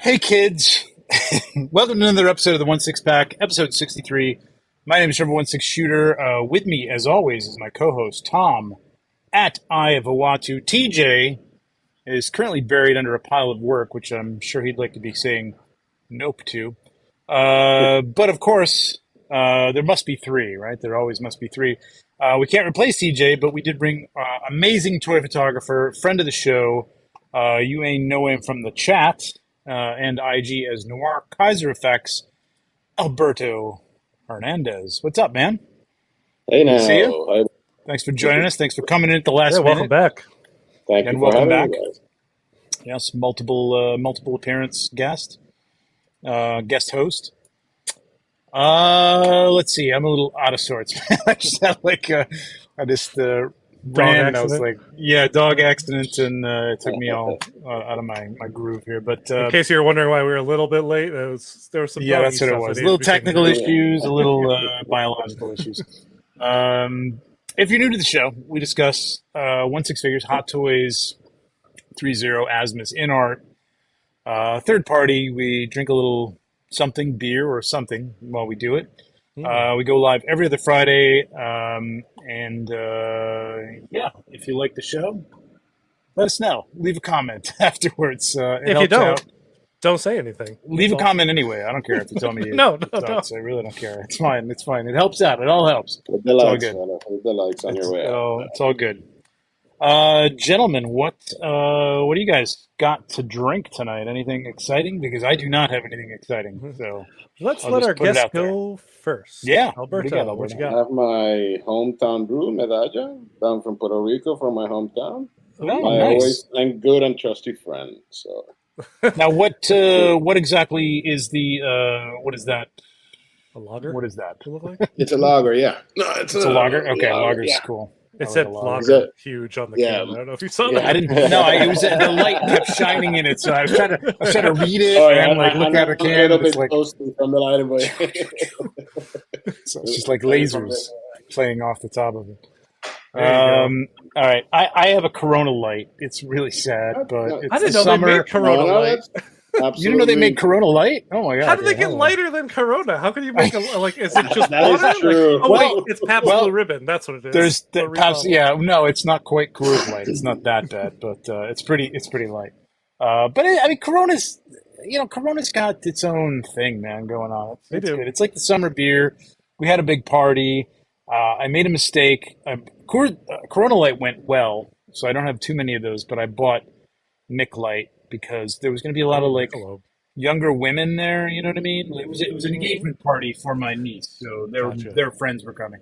Hey kids, welcome to another episode of the 1/6 Pack, episode 63. My name is Trevor 1/6 Shooter. With me, as always, is my co-host Tom at Eye of Awatu. TJ is currently buried under a pile of work, which I'm sure he'd like to be saying nope to. But of course, there must be three, right? There always must be three. We can't replace TJ, but we did bring amazing toy photographer, friend of the show. You may know him from the chat and IG as Noir Kaiser Effects, Alberto Hernandez. What's up, man? Hey Good to see now. you. Thanks for joining us. Thanks for coming in at the last welcome minute. back. Thank And you for welcome having back. me, guys. Yes, multiple appearance guest host. Let's see. I'm a little out of sorts. I just had I just ran and I was accident? like, yeah, dog accident, and it took me all out of my groove here. But In case you were wondering why we were a little bit late, there was some yeah, doggy that's what it stuff was. that A little needed to be taken technical care of. issues, a little biological issues. If you're new to the show, we discuss 1/6 figures, hot toys, 3.0, Asmus, InArt. Third party, we drink a little something, beer or something while we do it. We go live every other Friday. Yeah, if you like the show, let us know. Leave a comment afterwards. It If you helps out. don't say anything. Leave a That's all. comment anyway. I don't care if you tell me No, your thoughts. I really don't care. It's fine. It's fine. It helps out. It all helps. With the It's all likes, good. fella. With the likes on your way out. It's all good. Gentlemen, what do you guys got to drink tonight? Anything exciting? Because I do not have anything exciting. So Let's I'll let just our put it guest out there. go first. Yeah. What do you got, Alberto, what you Alberto? I got? have my hometown brew, Medalla, down from Puerto Rico, from my hometown. Oh, My nice. always and good and trusty friend. So Now, what exactly is the what is that? A lager? What is that? It look like? it's a lager, yeah. No, It's a lager. Okay, lager's yeah. cool. I It like said a lager huge on the Yeah. can. I don't know if you saw Yeah. that. I didn't. No, it was the light kept shining in it, so I was trying to read it Oh, yeah, and like look at the a can. little It's bit like toasty from the light, but so it's just like lasers playing off the top of it. There you go. All right, I have a Corona Light. It's really sad, but it's I didn't the know summer. they made Corona Light. Absolutely. You didn't know they made Corona Light? Oh my god! How did they yeah, get hell lighter than Corona? How can you make like? Is it just That is water? true. Like, oh Well- wait, it's Pabst well, Blue Ribbon. That's what it is. There's The perhaps, rebottle. yeah, no, it's not quite Coors Light. It's not that bad, but it's pretty light. I mean, Corona's got its own thing, man, going on. They It's do. good. It's like the summer beer. We had a big party. I made a mistake. Corona Light went well, so I don't have too many of those. But I bought Mick Light because there was going to be a lot of like Hello. younger women there. You know what I mean? It was an engagement party for my niece, so Gotcha. their friends were coming.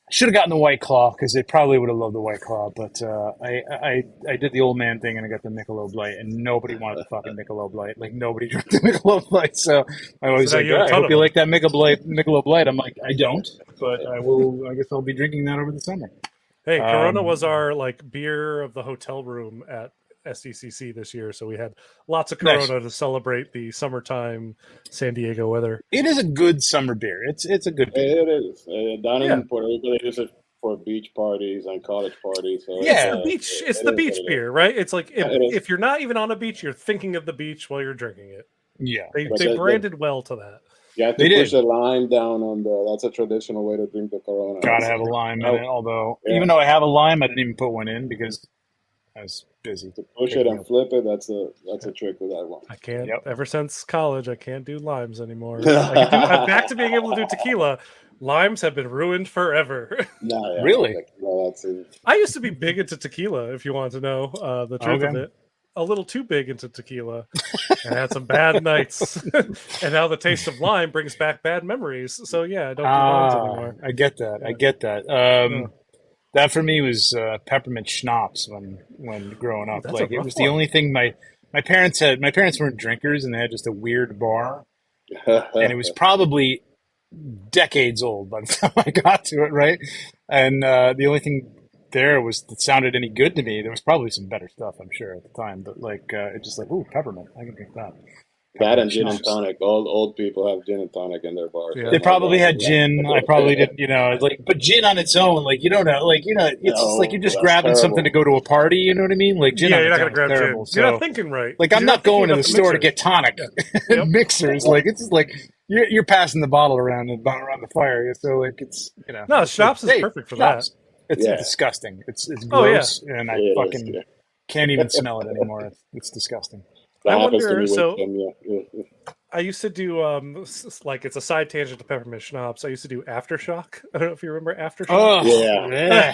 I should have gotten the White Claw because they probably would have loved the White Claw, but I did the old man thing and I got the Michelob Light, and nobody wanted the fucking Michelob Light. Like nobody drank the Michelob Light, so I always So now like, you have a I ton hope of you them. like that Michelob Light. I'm like, I don't, but I will. I guess I'll be drinking that over the summer. Hey, Corona Um, was our like beer of the hotel room at SDCC this year, so we had lots of Nice. Corona to celebrate the summertime San Diego weather. It is a good summer beer. It's a good beer. It is. Down Yeah. in Puerto Rico, they use it for beach parties and college parties. So Yeah. The beach. It's it the is beach what it beer, right? It's like Yeah, it is. if you're not even on a beach, you're thinking of the beach while you're drinking it. Yeah, They But they the- branded well to that. You have to They push did. the lime down on that's a traditional way to drink the Corona. gotta have a lime in it. Although, Yeah. even though I have a lime, I didn't even put one in because I was busy. To push it and flip it, that's a trick with that one. I can't. Yep. Ever since college, I can't do limes anymore. I'm back to being able to do tequila. Limes have been ruined forever. Nah, yeah, Really? that's it. I used to be big into tequila, if you want to know the truth of Okay. it. A little too big into tequila, and had some bad nights. And now the taste of lime brings back bad memories. So yeah, I don't do limes anymore. I get that. I Yeah. get that. Yeah. That for me was peppermint schnapps when growing up. That's Like a it rough was the one. only thing my parents had. My parents weren't drinkers, and they had just a weird bar, and it was probably decades old by the time I got to it. Right, and the only thing there was that sounded any good to me. There was probably some better stuff, I'm sure, at the time, but like it just like, ooh, peppermint. I can drink that. That and gin and tonic. All old people have gin and tonic in their bars. Yeah. They probably had gin. I probably didn't, like, but gin on its own, like, you don't know, like, it's just like you're just grabbing something to go to a party, you know what I mean? Like, gin on you're its not own gonna grab is terrible. gin. So, You're not thinking right. like, I'm not going to the store to get tonic mixers. Like, it's just like you're passing the bottle around the fire. So, like, it's, No, schnapps is perfect for that. It's disgusting. It's gross, and I fucking can't even smell it anymore. It's disgusting. I wonder. So I used to do like it's a side tangent to peppermint schnapps. I used to do aftershock. I don't know if you remember aftershock. Oh yeah.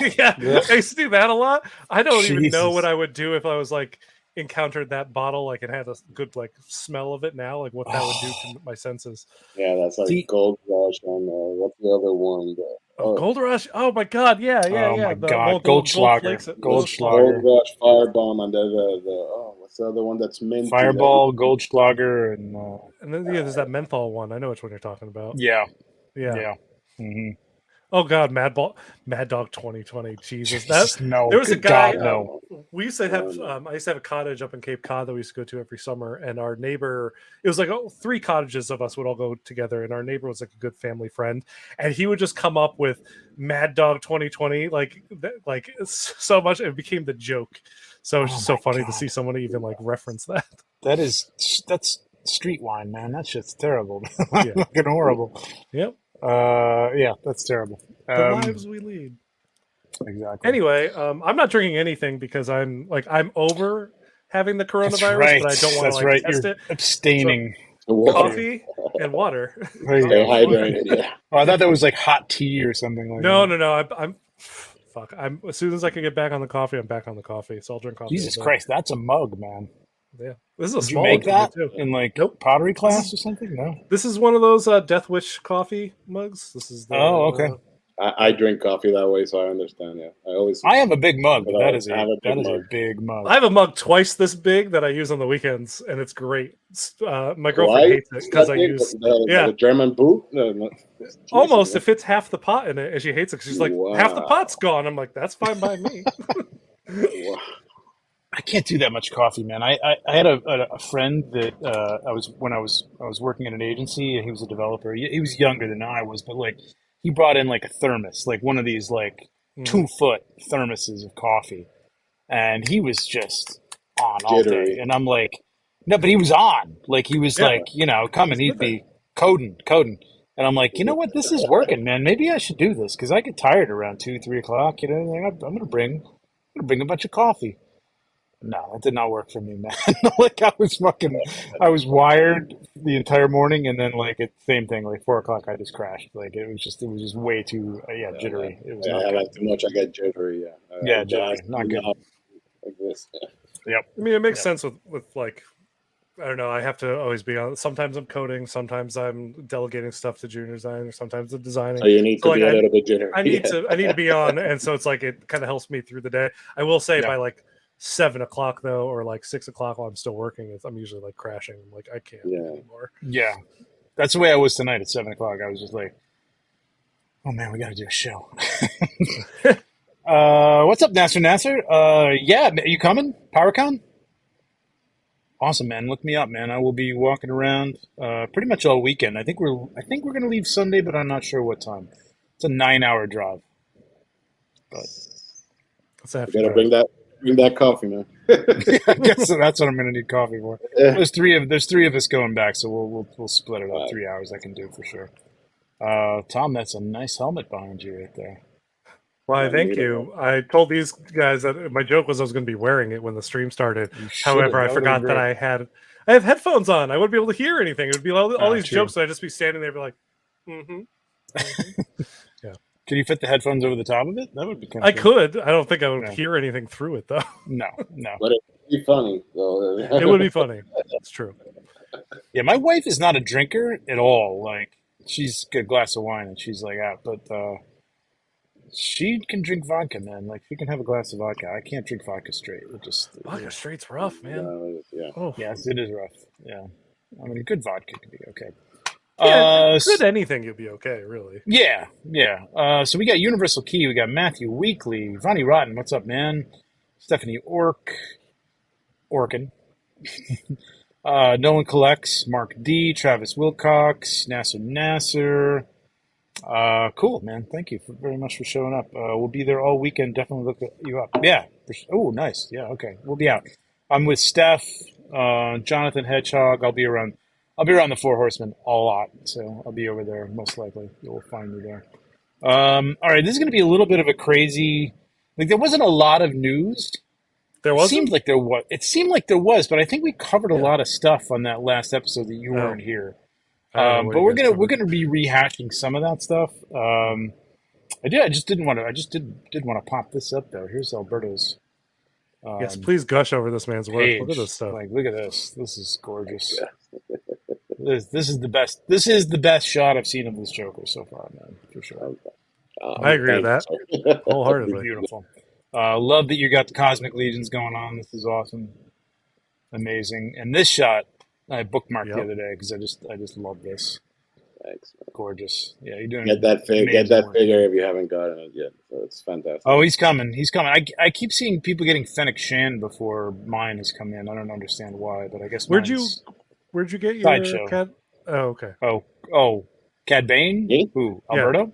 I used to do that a lot. I don't even know what I would do if I was like encountered that bottle, like, and had a good like smell of it now, like what that would do to my senses. Yeah, that's like Gold Rush and what's the other one? Gold Rush. Oh my god, yeah. Oh my the god, Goldschlager. Gold Rush, Firebomb, and the what's the other one that's mint? Fireball, Goldschlager, and then there's that menthol one. I know which one you're talking about. Yeah. Mm-hmm. Oh god, Mad Dog 2020. Jesus, no. There was a guy. God, no. We used to have. I used to have a cottage up in Cape Cod that we used to go to every summer, and our neighbor. It was like 3 cottages of us would all go together, and our neighbor was like a good family friend, and he would just come up with Mad Dog 2020, like so much. It became the joke. So it's just so funny to see someone even like reference that. That's street wine, man. That shit's terrible. Fucking horrible. Yep. That's terrible. The lives we lead. Exactly. Anyway, I'm not drinking anything because I'm over having the coronavirus, but I don't want to test it. Abstaining. So, coffee and water. Stay hydrated. Yeah. Oh, I thought that was like hot tea or something like that. No. I'm fuck. As soon as I can get back on the coffee, I'm back on the coffee. So I'll drink coffee. Jesus Christ, that's a mug, man. Yeah, this is a Did small you make one that too. in like pottery class or something? No. This is one of those Death Wish coffee mugs. This is the, okay. I drink coffee that way, so I understand. Yeah, I have a big mug, but that is a big mug. I have a mug twice this big that I use on the weekends, and it's great. My girlfriend hates it because I use the German boot. Almost, it fits half the pot in it, and she hates it because she's like, half the pot's gone. I'm like, that's fine by me. I can't do that much coffee, man. I had a friend that I was working at an agency, and he was a developer. He was younger than I was, but like he brought in like a thermos, like one of these like 2-foot thermoses of coffee, and he was just on all day. And I'm like, no, but he was on, like he was like, coming, he'd be coding, and I'm like, you know what, this is working, man. Maybe I should do this because I get tired around 2-3 o'clock. I'm gonna bring a bunch of coffee. No, it did not work for me, man. Like I was wired the entire morning, and then like same thing, like 4 o'clock, I just crashed. Like it was just way too jittery. It was I like too much. I get jittery. Jittery, not good. Like this. Yep. I mean, it makes sense with like, I don't know. I have to always be on. Sometimes I'm coding. Sometimes I'm delegating stuff to junior design, or sometimes I'm designing. So you need to be a little bit jittery. I need to be on, and so it's like it kind of helps me through the day. I will say by like 7 o'clock though, or like 6 o'clock while I'm still working, I'm usually like crashing. I'm like, I can't anymore. Yeah, that's the way I was tonight at 7 o'clock. I was just like, oh man, we got to do a show. What's up, Nasser? Yeah, you coming? PowerCon? Awesome, man. Look me up, man. I will be walking around pretty much all weekend. I think we're gonna leave Sunday, but I'm not sure what time. It's a 9-hour drive. But you gotta bring that coffee, man. I guess that's what I'm gonna need coffee for. There's three of us going back, so we'll split it up. 3 hours I can do for sure. Tom, that's a nice helmet behind you right there. Why, thank you. I told these guys that my joke was I was going to be wearing it when the stream started. However, I forgot that I have headphones on. I wouldn't be able to hear anything. It would be all these jokes, and I'd just be standing there, be like, yeah. Could you fit the headphones over the top of it? That would be kind of I could. I don't think I would hear anything through it, though. No. But it would be funny. So. It would be funny. That's true. Yeah, my wife is not a drinker at all. Like, she's got a glass of wine, and she's like, but she can drink vodka, man. Like, she can have a glass of vodka. I can't drink vodka straight. Vodka straight's rough, man. Yes, it is rough. Yeah. I mean, good vodka could be okay. Yeah, good anything, you'll be okay, really. Yeah. So we got Universal Key. We got Matthew Weekly. Vonnie Rotten, what's up, man? Stephanie Orkin. Nolan Collects, Mark D, Travis Wilcox, Nasser. Cool, man. Thank you very much for showing up. We'll be there all weekend. Definitely look you up. Yeah. Oh, nice. Yeah. Okay. We'll be out. I'm with Steph, Jonathan Hedgehog. I'll be around the Four Horsemen a lot, so I'll be over there most likely. You'll find me there. All right. This is going to be a little bit of a crazy. Like there wasn't a lot of news. There It seemed wasn't. like there was. It seemed like there was, but I think we covered a Yeah. lot of stuff on that last episode that you Oh, weren't here. I don't know what But you we're guys gonna we're covered. gonna be rehashing some of that stuff. I just didn't want to. I just did want to pop this up though. Here's Alberto's Yes, please gush over this man's work. Look at page. this stuff. Like, look at this. This is gorgeous. This is the best. This is the best shot I've seen of this Joker so far, man, for sure. I agree with that wholeheartedly. Beautiful. Love that you got the Cosmic Legions going on. This is awesome, amazing. And this shot I bookmarked the Yep. other day because I just love this. Thanks, man. Gorgeous. Yeah, you're doing Get that amazing work. figure if you haven't gotten it yet. So it's fantastic. Oh, he's coming. He's coming. I keep seeing people getting Fennec Shan before mine has come in. I don't understand why, but I guess Where'd mine's you get your Sideshow. cat? Oh, okay. Oh, Cad Bane? Me? Who? Yeah. Alberto?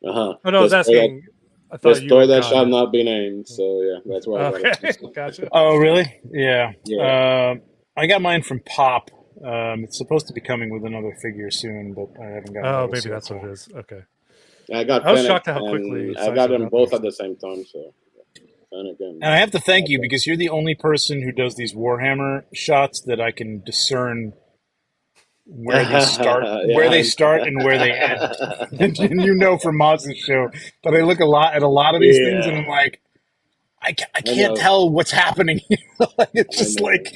Uh-huh. Oh no, I was asking. I The thought you store had that gotten shall it. not be named. So yeah, that's why. I got Okay, it. gotcha. Oh, really? Yeah. Yeah. I got mine from Pop. It's supposed to be coming with another figure soon, but I haven't gotten Oh, notice maybe yet, that's what so- it is. Okay. I got. I was Fennec, shocked at how quickly and I Sideshow got them got both these. at the same time. So Fennec and And I have to thank you because you're the only person who does these Warhammer shots that I can discern where they start, and where they end. And you know from Maz's show that I look at a lot of these things, and I'm like, I can't know. tell what's happening. Like, it's just know. like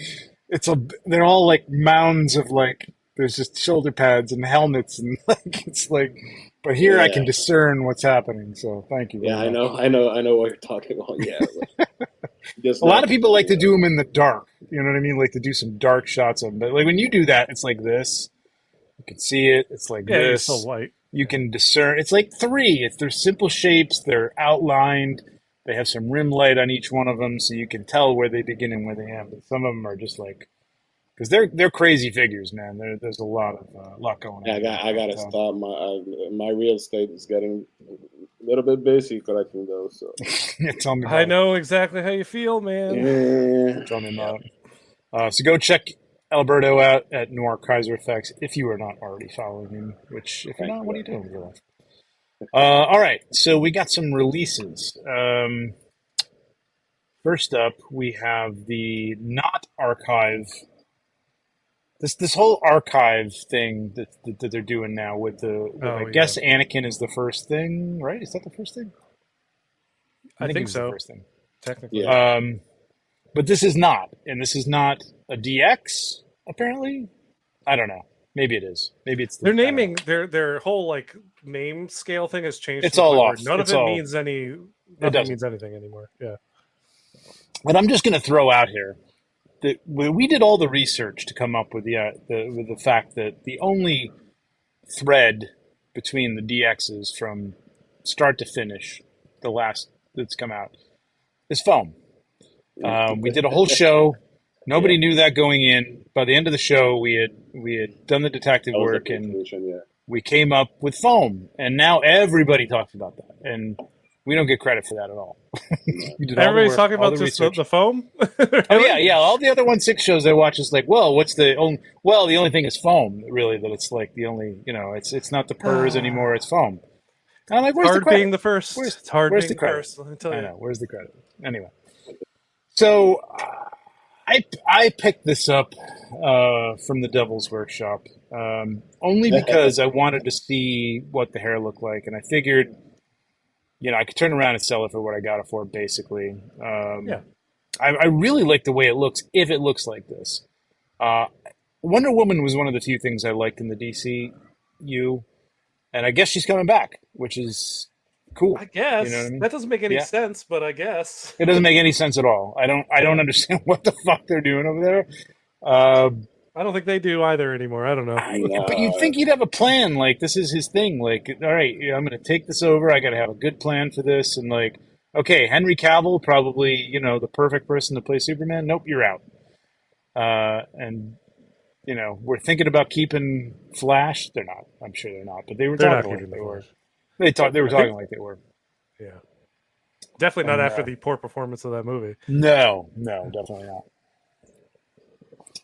they're all like mounds of like there's just shoulder pads and helmets and like it's like. But here I can Yeah. discern what's happening. So thank you. Yeah, very much. I know what you're talking about. Yeah. Just A lot of people like to do them in the dark. You know what I mean? Like to do some dark shots of them. But like when you do that, it's like this. You can see it. It's like Yeah, this. it's so white. You can discern. It's like three. They're simple shapes. They're outlined. They have some rim light on each one of them, so you can tell where they begin and where they end. But some of them are just like, because they're crazy figures, man. There's a lot going on. Yeah, I gotta stop. My real estate is getting a little bit busy collecting those. So Tell me about I it. know exactly how you feel, man. yeah. Tell me about it. So go check Alberto out at Noir Kaiser Effects if you are not already following him. Which, if you're not, what are you doing with your life? All right, so we got some releases. First up, we have the not archive. This whole archive thing that they're doing now with the I guess Anakin is the first thing, right? Is that the first thing? I think it was so. the first thing. Technically. Yeah. But this is not, and this is not a DX. Apparently, I don't know. Maybe it is. Maybe it's They're naming their whole like name scale thing has changed. It's all off. None It's of it all- means any. Nothing means anything anymore. Yeah. But I'm just going to throw out here that we did all the research to come up with the fact that the only thread between the DXs from start to finish, the last that's come out, is foam. We did a whole show. Nobody knew that going in. By the end of the show, we had done the detective That was the work and conclusion, yeah. we came up with foam, and now everybody talks about that, and we don't get credit for that at all. We did all the Everybody's work, talking all about the just research. the foam. Oh yeah. All the other 1/6 shows I watch is like, well, what's the only? Well, the only thing is foam. Really, that it's like the only. It's not the purrs anymore. It's foam. And I'm like, where's the hard credit? being the first. It's hard where's being the credit? first. Let me tell I you. know. Where's the credit? Anyway, so I picked this up from the Devil's Workshop only because I wanted to see what the hair looked like, and I figured, I could turn around and sell it for what I got it for, basically. Yeah. I really like the way it looks, if it looks like this. Wonder Woman was one of the few things I liked in the DCU, and I guess she's coming back, which is cool. I guess You know what I mean? that doesn't make any Yeah. sense, but I guess It doesn't make any sense at all. I don't understand what the fuck they're doing over there. I don't think they do either anymore. I don't know. But you'd think he'd have a plan. Like, this is his thing. Like, all right, I'm going to take this over. I got to have a good plan for this. And like, okay, Henry Cavill, probably, the perfect person to play Superman. Nope, you're out. and we're thinking about keeping Flash. They're not. I'm sure they're not, but they were They're not talking like keeping they the were. Flash. They were talking like they were. Yeah, definitely not And, after the poor performance of that movie. No, definitely not.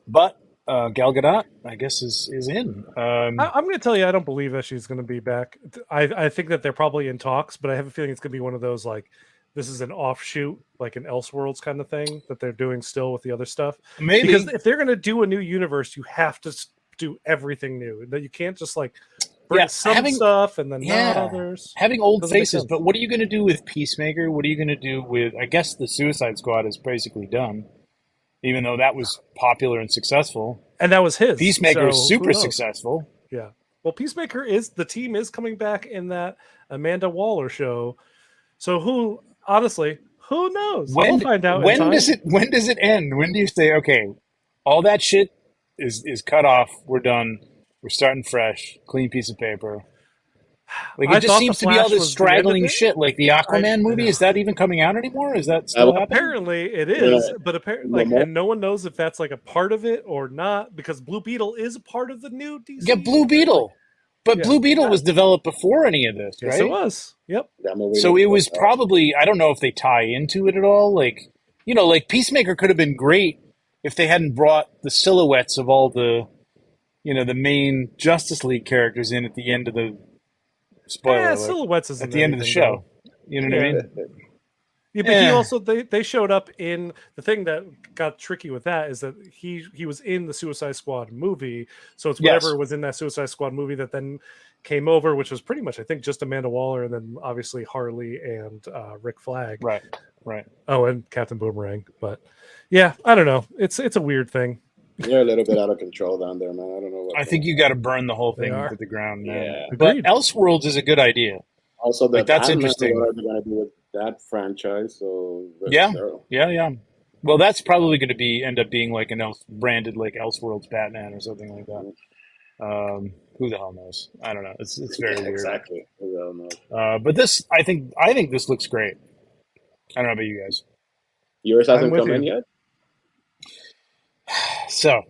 But Gal Gadot, I guess, is in. I'm going to tell you, I don't believe that she's going to be back. I think that they're probably in talks, but I have a feeling it's going to be one of those like this is an offshoot, like an Elseworlds kind of thing that they're doing still with the other stuff. Maybe Because if they're going to do a new universe, you have to do everything new. That you can't just like bring some stuff and then not others. Having old faces, but what are you going to do with Peacemaker? What are you going to do with? I guess the Suicide Squad is basically done, even though that was popular and successful. And that was his. Peacemaker is super successful. Yeah. Well, Peacemaker the team is coming back in that Amanda Waller show. So honestly, who knows? We'll find out. When does it end? When do you say, okay, all that shit is cut off, we're done, we're starting fresh, clean piece of paper? Like it just seems to be all this straggling shit, like the Aquaman movie. Is that even coming out anymore? Is that still happening? Apparently it is, but apparently, and no one knows if that's like a part of it or not, because Blue Beetle is a part of the new DC. Yeah, Blue Beetle. But Blue Beetle was developed before any of this, right? Yes, it was. Yep. So it was probably, I don't know if they tie into it at all. Like, like Peacemaker could have been great if they hadn't brought the silhouettes of all the, the main Justice League characters in at the end of the silhouettes is at the end of the show. Though. You know what I mean? Yeah, but he also they showed up in the thing that got tricky with that is that he was in the Suicide Squad movie, so it's whatever was in that Suicide Squad movie that then came over, which was pretty much I think just Amanda Waller and then obviously Harley and Rick Flag, right. Oh, and Captain Boomerang. But yeah, I don't know. It's a weird thing. You're a little bit out of control down there, man. I don't know. I think you got to burn the whole thing to the ground, man. Yeah. But Elseworlds is a good idea. Also, that's interesting. What are they going to do with that franchise? So yeah. Well, that's probably going to end up being like branded like Elseworlds Batman or something like that. Who the hell knows? I don't know. It's very weird. Exactly. Who the hell knows? But this, I think this looks great. I don't know about you guys. Yours hasn't come in yet. So,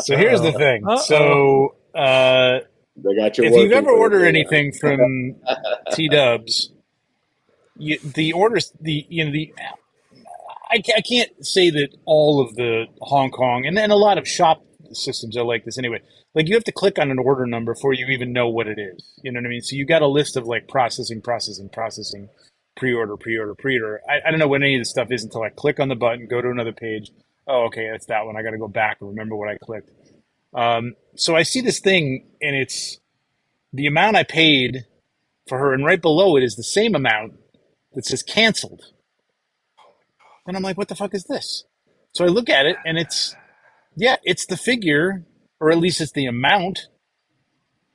here's the thing. So, they got you. If you've ever ordered anything from T-Dubs, the orders, I can't say that all of the Hong Kong and then a lot of shop systems are like this anyway. Like you have to click on an order number before you even know what it is. You know what I mean? So you got a list of like processing, pre-order. I don't know what any of this stuff is until I click on the button, go to another page. Oh, okay, that's that one. I got to go back and remember what I clicked. So I see this thing, and it's the amount I paid for her, and right below it is the same amount that says canceled. And I'm like, what the fuck is this? So I look at it, and it's the figure, or at least it's the amount,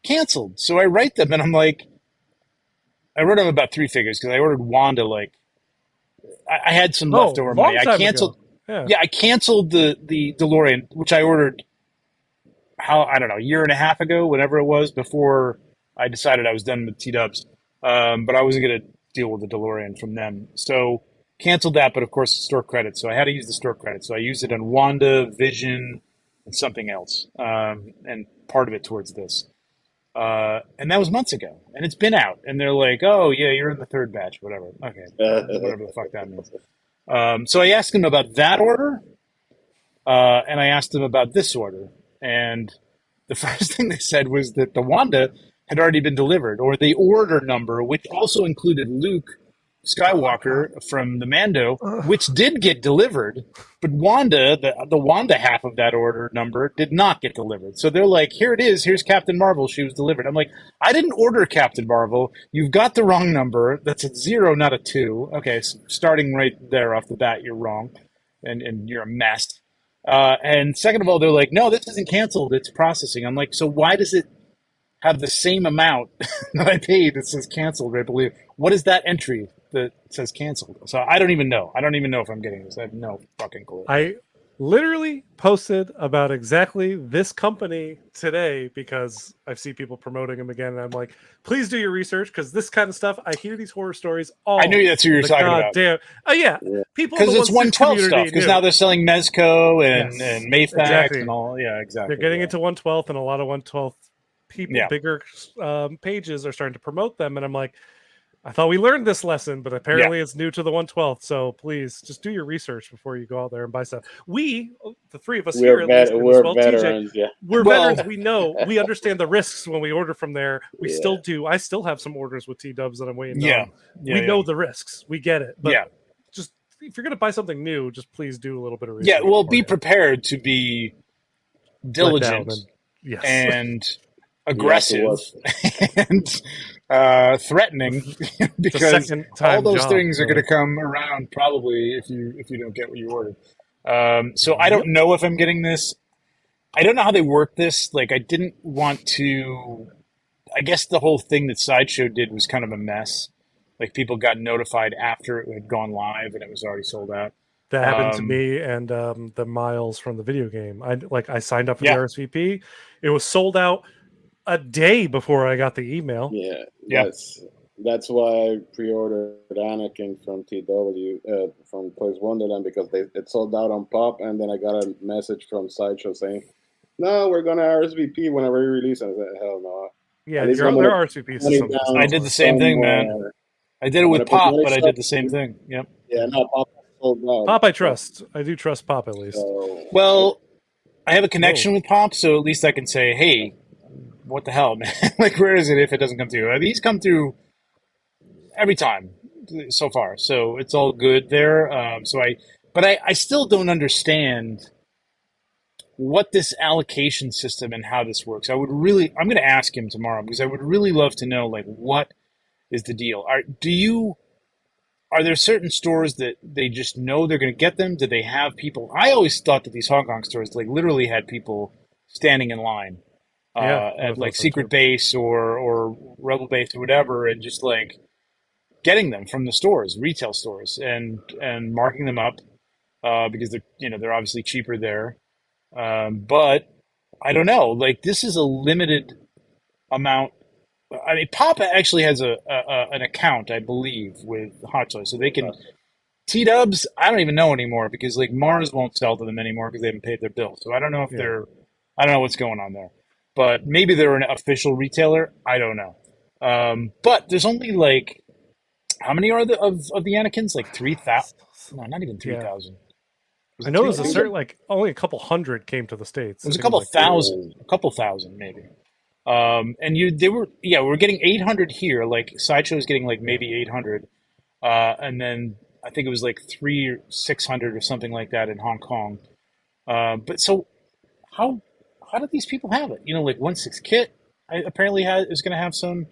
canceled. So I write them, and I'm like, I wrote them about 3 figures because I ordered Wanda. Like, I had some leftover money. I canceled. I canceled the DeLorean, which I ordered. I don't know, a year and a half ago, whatever it was, before I decided I was done with T-Dubs. But I wasn't going to deal with the DeLorean from them. So canceled that, but of course store credit. So I had to use the store credit. So I used it on Wanda, Vision, and something else. And part of it towards this. And that was months ago. And it's been out. And they're like, oh, yeah, you're in the 3rd batch, whatever. Okay, whatever the fuck that means. So I asked them about that order. And I asked them about this order. And the first thing they said was that the Wanda had already been delivered, or the order number, which also included Luke Skywalker from the Mando, which did get delivered, but Wanda, the Wanda half of that order number, did not get delivered. So they're like, here it is, here's Captain Marvel, she was delivered. I'm like, I didn't order Captain Marvel, you've got the wrong number, that's a 0, not a 2. Okay, so starting right there off the bat, you're wrong, and you're a mess. And second of all, they're like, no, this isn't canceled, it's processing. I'm like, so why does it have the same amount that I paid that says canceled, I believe? What is that entry that says canceled? So I don't even know. I don't even know if I'm getting this. I have no fucking clue. literally posted about exactly this company today because I see people promoting them again, and I'm like, please do your research because this kind of stuff. I hear these horror stories all. I knew that's who you were talking about. Damn. Oh yeah. People in Because the it's 1/6 112 community stuff. Because knew. now they're selling Mezco and Yes, Mayfax exactly. and all. Yeah, exactly. They're getting into 1/12, and a lot of 1/12 people, Yeah. bigger pages are starting to promote them, and I'm like, I thought we learned this lesson, but apparently it's new to the 1/12. So please just do your research before you go out there and buy stuff. We, the three of us here, at least, we're veterans. TJ, we're veterans. We know, we understand the risks when we order from there. We still do. I still have some orders with T-Dubs that I'm waiting on. We know the risks. We get it. But just if you're going to buy something new, just please do a little bit of research. Yeah, well, be prepared to be diligent and aggressive and threatening because all those things are going to come around probably if you don't get what you ordered. So I don't know if I'm getting this. I don't know how they work this. Like, I didn't want to. I guess the whole thing that Sideshow did was kind of a mess. Like, people got notified after it had gone live and it was already sold out. That happened to me and the Miles from the video game. I signed up for the RSVP. It was sold out a day before I got the email. That's why I pre-ordered Anakin from TW from Toys Wonderland because it sold out on Pop, and then I got a message from Sideshow saying, "No, we're gonna RSVP whenever we release." And I said, "Hell no." Yeah, there are RSVPs. I did the same thing, man. I did it with Pop, but I did the same thing. Yep. Yeah, no, Pop sold out. Pop, I trust. I do trust Pop at least. Well, I have a connection with Pop, so at least I can say, "Hey, what the hell, man? Like, where is it if it doesn't come through?" These come through every time so far, so it's all good there. But I still don't understand what this allocation system and how this works. I'm going to ask him tomorrow because I would really love to know, like, what is the deal? Are there certain stores that they just know they're going to get them? Do they have people? I always thought that these Hong Kong stores, like, literally had people standing in line at like Secret Base or Rebel Base or whatever, and just like getting them from the stores, retail stores, and marking them up because they're obviously cheaper there. But I don't know. Like, this is a limited amount. I mean, Pop actually has an account, I believe, with Hot Toys, so they can. T-Dubs, I don't even know anymore because like Mars won't sell to them anymore because they haven't paid their bill. So I don't know if I don't know what's going on there. But maybe they're an official retailer. I don't know. But there's only like, how many are of the Anakins? Like 3,000? No, not even 3,000. I know there's a certain, like, only a couple hundred came to the States. It was a couple thousand maybe. And we're getting 800 here. Like, Sideshow is getting like maybe 800. And then I think it was like 300 or 600 or something like that in Hong Kong. But so how do these people have it? Like 1/6 Kit apparently is going to have some.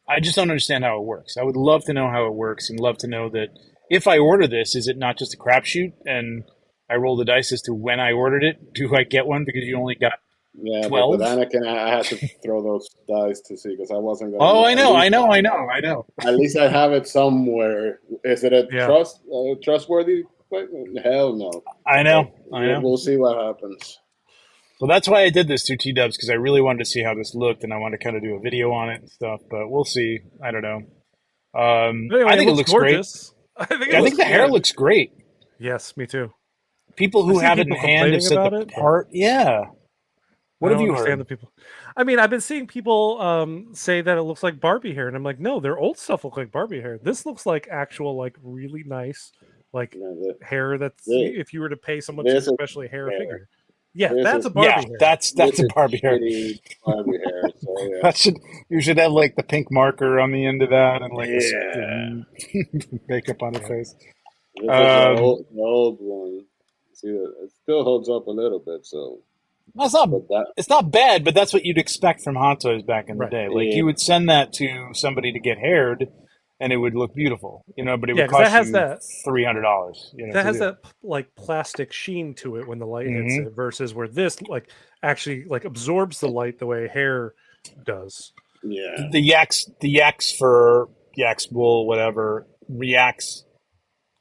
I just don't understand how it works. I would love to know how it works and love to know that if I order this, is it not just a crapshoot and I roll the dice as to when I ordered it? Do I get one because you only got 12? But with Anakin, I had to throw those dice to see because I wasn't going to. Oh, I know. At least I have it somewhere. Is it a trustworthy? Hell no. I know. We'll see what happens. Well, that's why I did this through T-Dubs, because I really wanted to see how this looked, and I wanted to kind of do a video on it and stuff, but we'll see. I don't know. Anyway, I think it looks gorgeous. Great. I think the hair looks great. Yes, me too. People who have it in hand have said the part. Yeah. What have you heard? The people. I mean, I've been seeing people say that it looks like Barbie hair, and I'm like, no, their old stuff look like Barbie hair. This looks like actual, like, really nice, like, hair that's, if you were to pay someone to especially hair a figure. Yeah, that's a Barbie hair. That's a Barbie hair. Barbie hair. So, you should have like the pink marker on the end of that and like makeup on the face. The old one. See, it still holds up a little bit. So it's not bad, but that's what you'd expect from Hot Toys back in the day. Like you would send that to somebody to get haired, and it would look beautiful, but it would cost you $300. That has that like plastic sheen to it when the light hits it, versus where this like actually like absorbs the light the way hair does. Yeah, the yak's fur, yak's wool, whatever reacts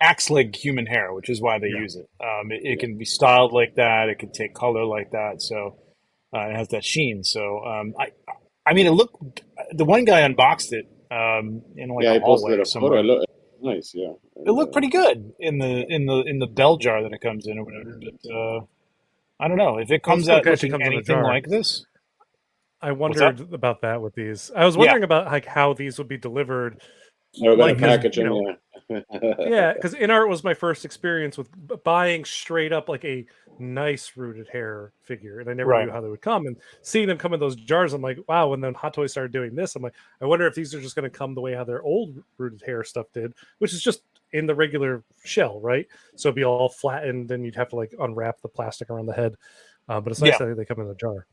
acts like human hair, which is why they Yeah. use it. It can be styled like that. It can take color like that. So it has that sheen. So I mean, it looked. The one guy unboxed it in like Yeah, a I posted hallway a photo. somewhere. It looked nice, yeah. It And looked pretty good in the bell jar that it comes in or whatever. But I don't know if it Well, it's comes cool. out It actually looking comes in a anything jar. like this. I What's up? wondered about that with these. I was Yeah. wondering about like how these would be delivered, they were gonna like because package them, yeah. yeah, because InArt was my first experience with buying straight up like a nice rooted hair figure, and I never Right. knew how they would come. And seeing them come in those jars, I'm like, wow. And then Hot Toys started doing this, I'm like, I wonder if these are just going to come the way how their old rooted hair stuff did, which is just in the regular shell, right? So it'd be all flattened, and you'd have to like unwrap the plastic around the head. But it's nice Yeah. that they come in a jar.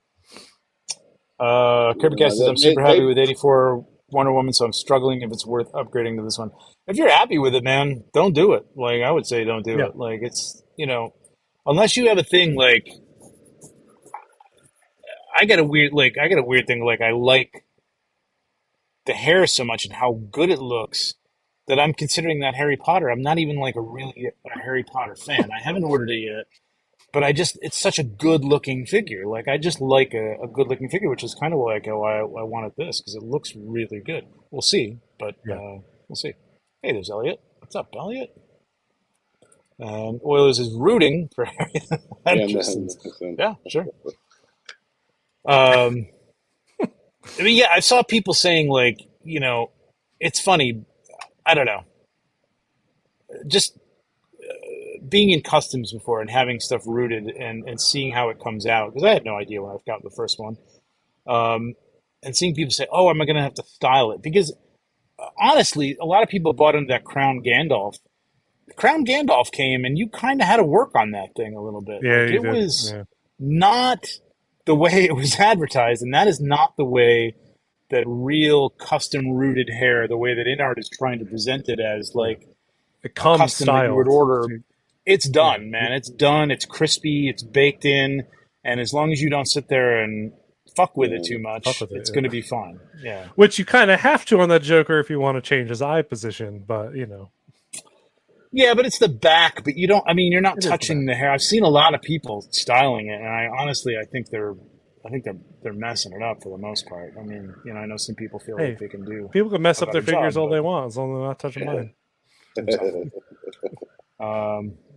Kirbycast says, I'm they, super happy they, with 84 Wonder Woman, so I'm struggling if it's worth upgrading to this one. If you're happy with it, man, don't do it. Like, I would say don't do Yeah. it. Like, it's, unless you have a thing like, I got a weird thing. Like, I like the hair so much and how good it looks that I'm considering that Harry Potter. I'm not even like a Harry Potter fan. I haven't ordered it yet. But it's such a good looking figure. Like, I just like a good looking figure, which is kind of like why I wanted this, because it looks really good. We'll see, but Yeah. we'll see. Hey, there's Elliot. What's up, Elliot? And Oilers is rooting for Harry. Yeah, sure. I mean, yeah, I saw people saying, like, it's funny. I don't know. Just being in customs before and having stuff rooted and seeing how it comes out, because I had no idea when I got the first one, and seeing people say, "Oh, am I going to have to style it?" Because honestly, a lot of people bought into that Crown Gandalf. Crown Gandalf came, and you kind of had to work on that thing a little bit. Yeah, Like, you it did. was Yeah. not the way it was advertised, and that is not the way that real custom rooted hair, the way that InArt is trying to present it as, like It a comes custom that you would styled. order. It's Yeah. done, man. It's done. It's crispy. It's baked in. And as long as you don't sit there and fuck with it too Fuck much, with it, it's yeah. going to be fine. Yeah. Which you kind of have to on that Joker if you want to change his eye position, but Yeah, but it's the back. But you don't. I mean, you're not it is the touching back. the hair. I've seen a lot of people styling it, and I think they're messing it up for the most part. I mean, I know some people feel Hey, like they can do people can mess a up their better figures job, all they but want as long as they're not touching mine. exactly.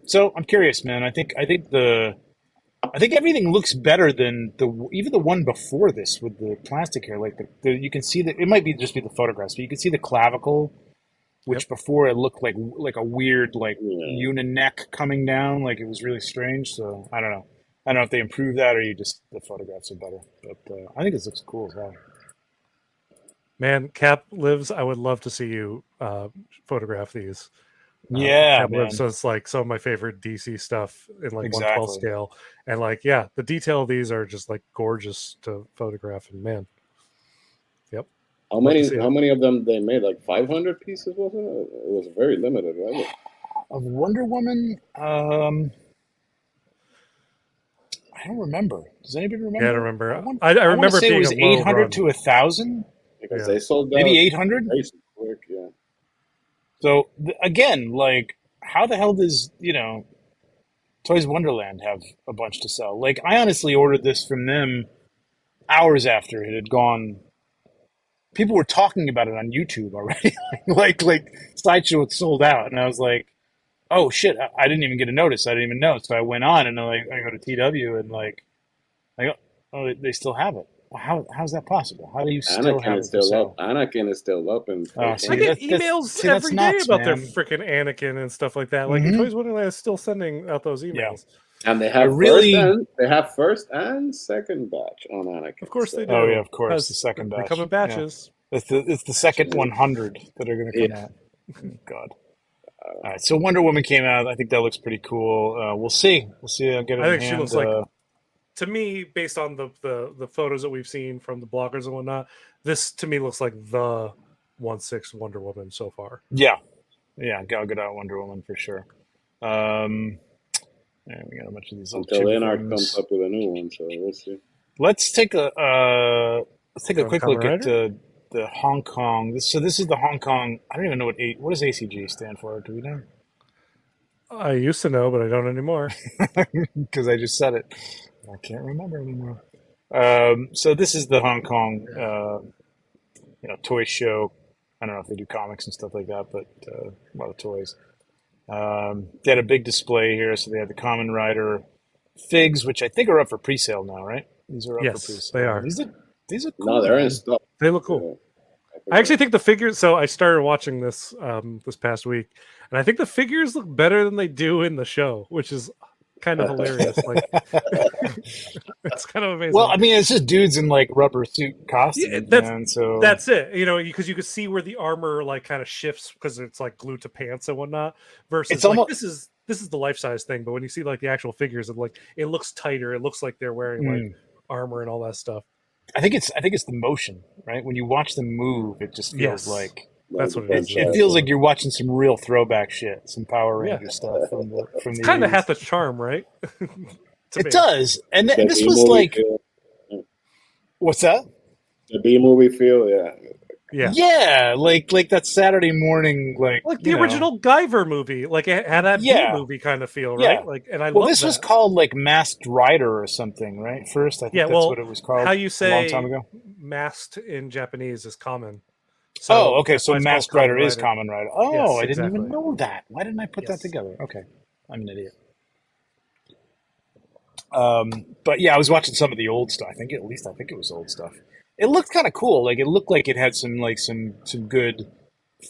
So I'm curious, man. I think everything looks better than even the one before this with the plastic hair. Like you can see that it might be just be the photographs, but you can see the clavicle, which Yep. before it looked like a weird Yeah. unineck coming down, like it was really strange. So I don't know. I don't know if they improved that or the photographs are better. But I think this looks cool as well. Man, Cap Lives, I would love to see you photograph these. Yeah, Cap man. Lives is like some of my favorite DC stuff in like 112 Exactly. scale. And like, yeah, the detail of these are just like gorgeous to photograph. And man, yep. How Love to many see it. how many of them they made? Like 500 pieces, wasn't it? It was very limited, right? Of Wonder Woman, I don't remember. Does anybody remember? Yeah, I remember. I want I to remember say it it being was a low 800 run. to 1,000, Because Yeah. they sold out maybe 800. very quick, yeah. So again, like, how the hell does Toys Wonderland have a bunch to sell? Like, I honestly ordered this from them hours after it had gone. People were talking about it on YouTube already. like Sideshow had sold out, and I was like, oh shit, I didn't even get a notice. I didn't even know. So I went on and I go to TW and I go, oh, they still have it. Well, how's that possible? How do you still have Anakin it is for still sale? up. Anakin is still up and Oh, see, I get that's emails that's every day nuts, about their man. freaking Anakin and stuff like that. Like Mhm. Toys Wonderland is still sending out those Yeah. emails. and they I have really, first and second batch on Anakin. Of course they do. oh yeah, of course, because the second they batch. come in Yeah. batches. It's the second 100 that are going to come out. God. All right, so Wonder Woman came out. I think that looks pretty cool. We'll see. I'll get it I in think she hand. looks like, to me, based on the photos that we've seen from the bloggers and whatnot, this to me looks like the 1/6 Wonder Woman so far. Yeah, Gal Gadot Wonder Woman for sure. And we got a bunch of these Until little chibi InArt things. comes up with a new one, so we'll see. Let's take a quick Kamen look at Rider? the Hong Kong. This is the Hong Kong. I don't even know what does ACG stand for. Do we know? I used to know, but I don't anymore. Because I just said it. I can't remember anymore. So this is the Hong Kong, toy show. I don't know if they do comics and stuff like that, but a lot of toys. They had a big display here, so they had the Common Rider figs, which I think are up for pre-sale now, right? These are up for Yes, pre-sale. they are. These are cool. No, they're in man. stock. They look cool. I actually think the figures. So I started watching this this past week, and I think the figures look better than they do in the show, which is kind of hilarious. Like, it's kind of amazing. Well, I mean, it's just dudes in like rubber suit costumes, that's man. So that's it. Because you could see where the armor like kind of shifts because it's like glued to pants and whatnot. Versus It's almost- this is the life size thing, but when you see like the actual figures, it looks tighter. It looks like they're wearing like armor and all that stuff. I think it's the motion, right? When you watch them move, it just feels like that's what it is. It feels like you're watching some real throwback shit, some Power Ranger stuff from the kind of 80s. half the charm, right? It does, and this was like, feel. What's that? The B movie feel, yeah, like that Saturday morning, like the original Guyver movie, like it had that B movie kind of feel, right? Like, and I love this was called like Masked Rider or something, right? First, I think that's what it was called. How you say a long time ago? Masked in Japanese is common. So, okay, so Masked Rider is Common Rider. Oh, yes, I didn't even know that. Why didn't I put that together? Okay, I'm an idiot. But yeah, I was watching some of the old stuff. I think it was old stuff. It looked kind of cool. Like it looked like it had some good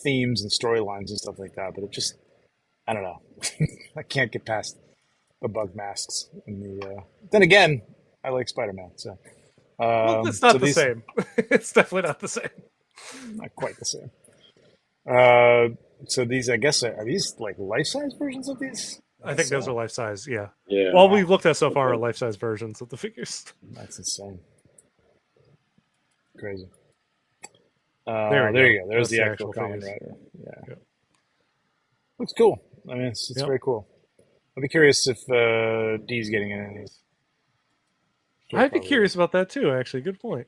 themes and storylines and stuff like that. But it just, I don't know. I can't get past the bug masks. Then again, I like Spider-Man. So it's not the same. It's definitely not the same. Not quite the same. So these, I guess, are these like life-size versions of these? I think those are life size. Yeah. Yeah. All we've looked at so far are life size versions of the figures. That's insane. Crazy. There you go. There's the actual Kamen Rider. Yeah. Looks cool. I mean, it's very cool. I'd be curious if D's getting in any of these. I'd be curious about that too. Actually, good point.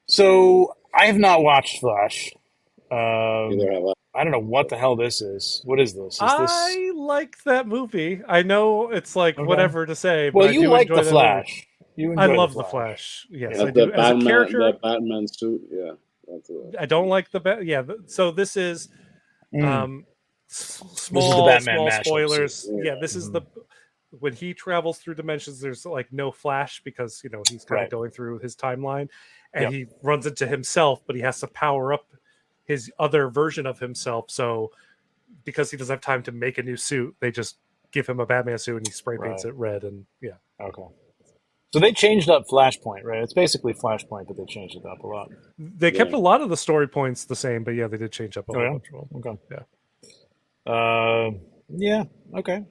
So I have not watched Flash. Neither have I. I don't know what the hell this is. What is this? I like that movie. I know it's like whatever to say. Well, but you like the Flash. I love the Flash. Yes, I the do. Batman, as a character, the Batman suit. Yeah, I don't like the so this is small spoilers. Yeah, this is when he travels through dimensions. There's like no Flash because he's kind of going through his timeline, and he runs into himself, but he has to power up his other version of himself. So because he doesn't have time to make a new suit, they just give him a Batman suit and he spray paints it red. And okay. So they changed up Flashpoint, right? It's basically Flashpoint, but they changed it up a lot. They kept a lot of the story points the same, but they did change up a whole bunch of them. Okay. Okay.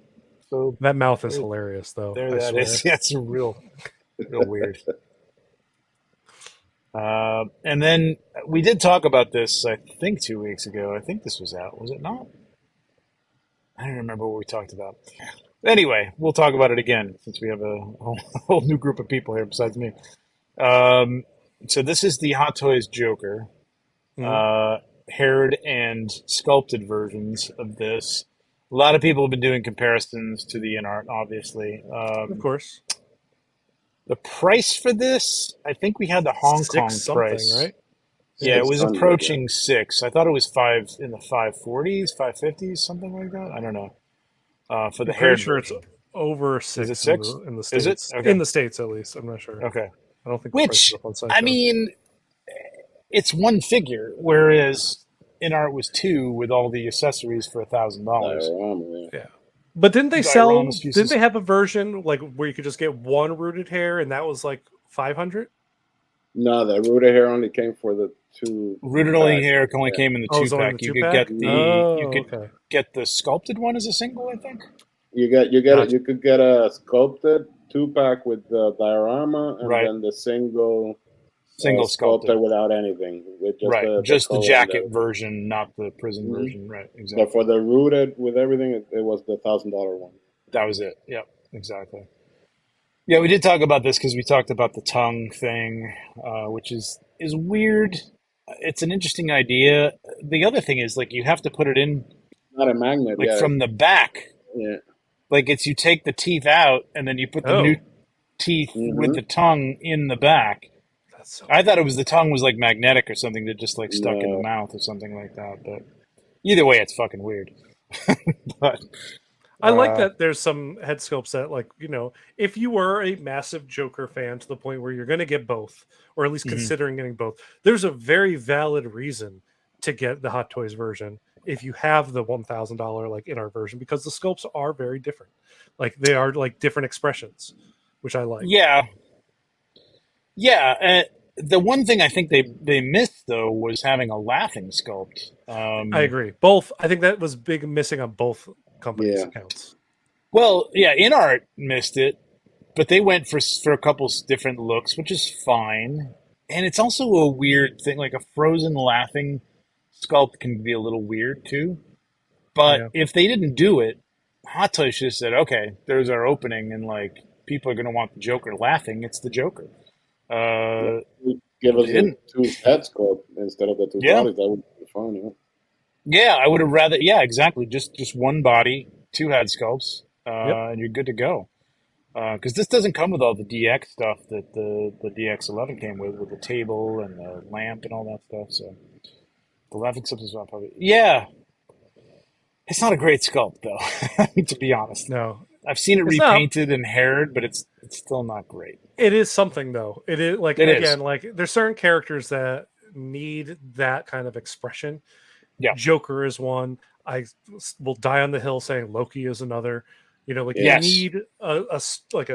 So that mouth is hilarious, though. There that is. That's real weird. And then we did talk about this, I think 2 weeks ago. I think this was out. Was it not? I don't remember what we talked about. Anyway, we'll talk about it again since we have a whole new group of people here besides me. So this is the Hot Toys Joker, haired and sculpted versions of this. A lot of people have been doing comparisons to the InArt, obviously. Of course. The price for this, I think we had the Hong Kong price, right? Yeah, it was approaching $6. I thought it was in the 540s, 550s, something like that. I don't know. For the hair, sure it's over $6. Is it $6 in the States? Is it? Okay. In the States, at least. I'm not sure. Okay. I don't think. Which I mean, it's one figure, whereas InArt was 2 with all the accessories for $1,000. Yeah. But didn't they sell? Didn't they have a version like where you could just get one rooted hair, and that was like $500? No, the rooted hair only came for the 2. Rooted hair only came in the 2-pack. You could get get the sculpted one as a single, I think. You could get a sculpted 2-pack with the diorama, and then the single sculpted without anything. With just the jacket version, not the prison version. Right, exactly. But for the rooted with everything, it was the $1,000 one. That was it. Yep, exactly. Yeah, we did talk about this because we talked about the tongue thing, which is weird. It's an interesting idea. The other thing is, like, you have to put it in not a magnet. like Yeah, from the back. yeah. Like it's you take the teeth out and then you put the new teeth with the tongue in the back. That's so I thought it was the tongue was like magnetic or something that just like stuck in the mouth or something like that. But either way, it's fucking weird. But I like that there's some head sculpts that, like, you know, if you were a massive Joker fan to the point where you're going to get both, or at least considering getting both, there's a very valid reason to get the Hot Toys version if you have the $1,000 like InArt version, because the sculpts are very different. Like they are like different expressions, which I like. yeah. The one thing I think they missed though was having a laughing sculpt. I agree. Both. I think that was big missing on both companies' accounts. Well, yeah, InArt missed it, but they went for a couple different looks, which is fine. And it's also a weird thing, like a frozen laughing sculpt can be a little weird too. But if they didn't do it, Hot Toys should have said, "Okay, there's our opening, and like people are going to want the Joker laughing. It's the Joker." Give us a 2 head sculpt instead of the 2 bodies. That would be fun. Yeah, I would have rather. Yeah, exactly. Just one body, 2 head sculpts, and you're good to go. Because this doesn't come with all the DX stuff that the DX11 came with the table and the lamp and all that stuff. So the laughing sculpt is not probably. Yeah, it's not a great sculpt though. To be honest, no. I've seen it repainted and haired, but it's still not great. It is something though. It is like like there's certain characters that need that kind of expression. Yeah, Joker is one. I will die on the hill saying Loki is another. You know, like you need a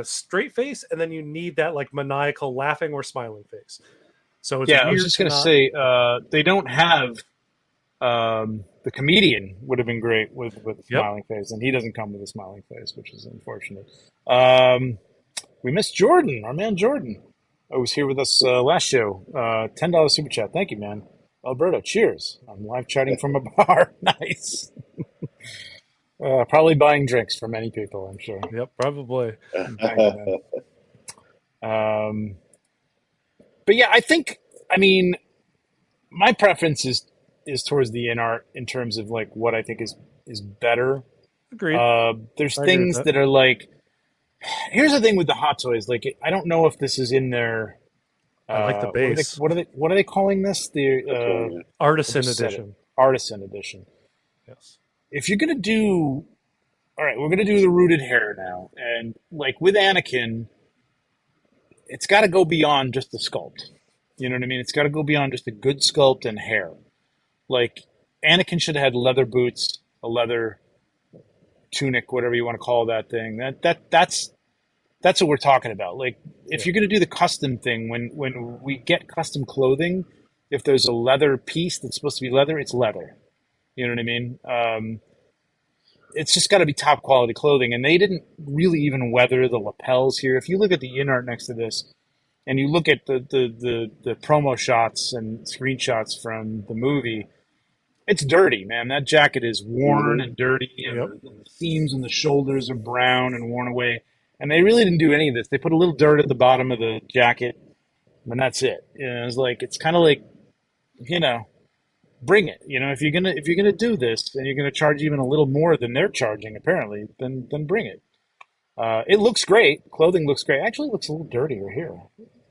straight face, and then you need that like maniacal laughing or smiling face. So it's I was just gonna say they don't have the comedian would have been great with a smiling face, and he doesn't come with a smiling face, which is unfortunate. We missed Jordan, our man Jordan, who was here with us last show. $10 super chat, thank you, man. Alberto, cheers. I'm live chatting from a bar. Nice. Probably buying drinks for many people, I'm sure. Yep, probably. But yeah, I mean, my preference is towards the InArt in terms of like what I think is better. Agreed. There's things that are like, here's the thing with the Hot Toys. Like, I don't know if this is in their. I like the base. What are they calling this? The Artisan Edition. Artisan Edition. Yes. If you're gonna do, all right, we're gonna do the rooted hair now, and like with Anakin, it's got to go beyond just the sculpt. You know what I mean? It's got to go beyond just a good sculpt and hair. Like Anakin should have had leather boots, a leather tunic, whatever you want to call that thing. That's what we're talking about. Like if you're going to do the custom thing, when we get custom clothing, if there's a leather piece that's supposed to be leather, it's leather. You know what I mean? It's just got to be top quality clothing, and they didn't really even weather the lapels here. If you look at the InArt next to this, and you look at the promo shots and screenshots from the movie, it's dirty, man. That jacket is worn and dirty, and the seams and the shoulders are brown and worn away. And they really didn't do any of this. They put a little dirt at the bottom of the jacket, and that's it. You know, it's kind of like, you know, bring it. You know, if you're gonna do this and you're gonna charge even a little more than they're charging, apparently, then bring it. It looks great. Clothing looks great. Actually, it looks a little dirtier here.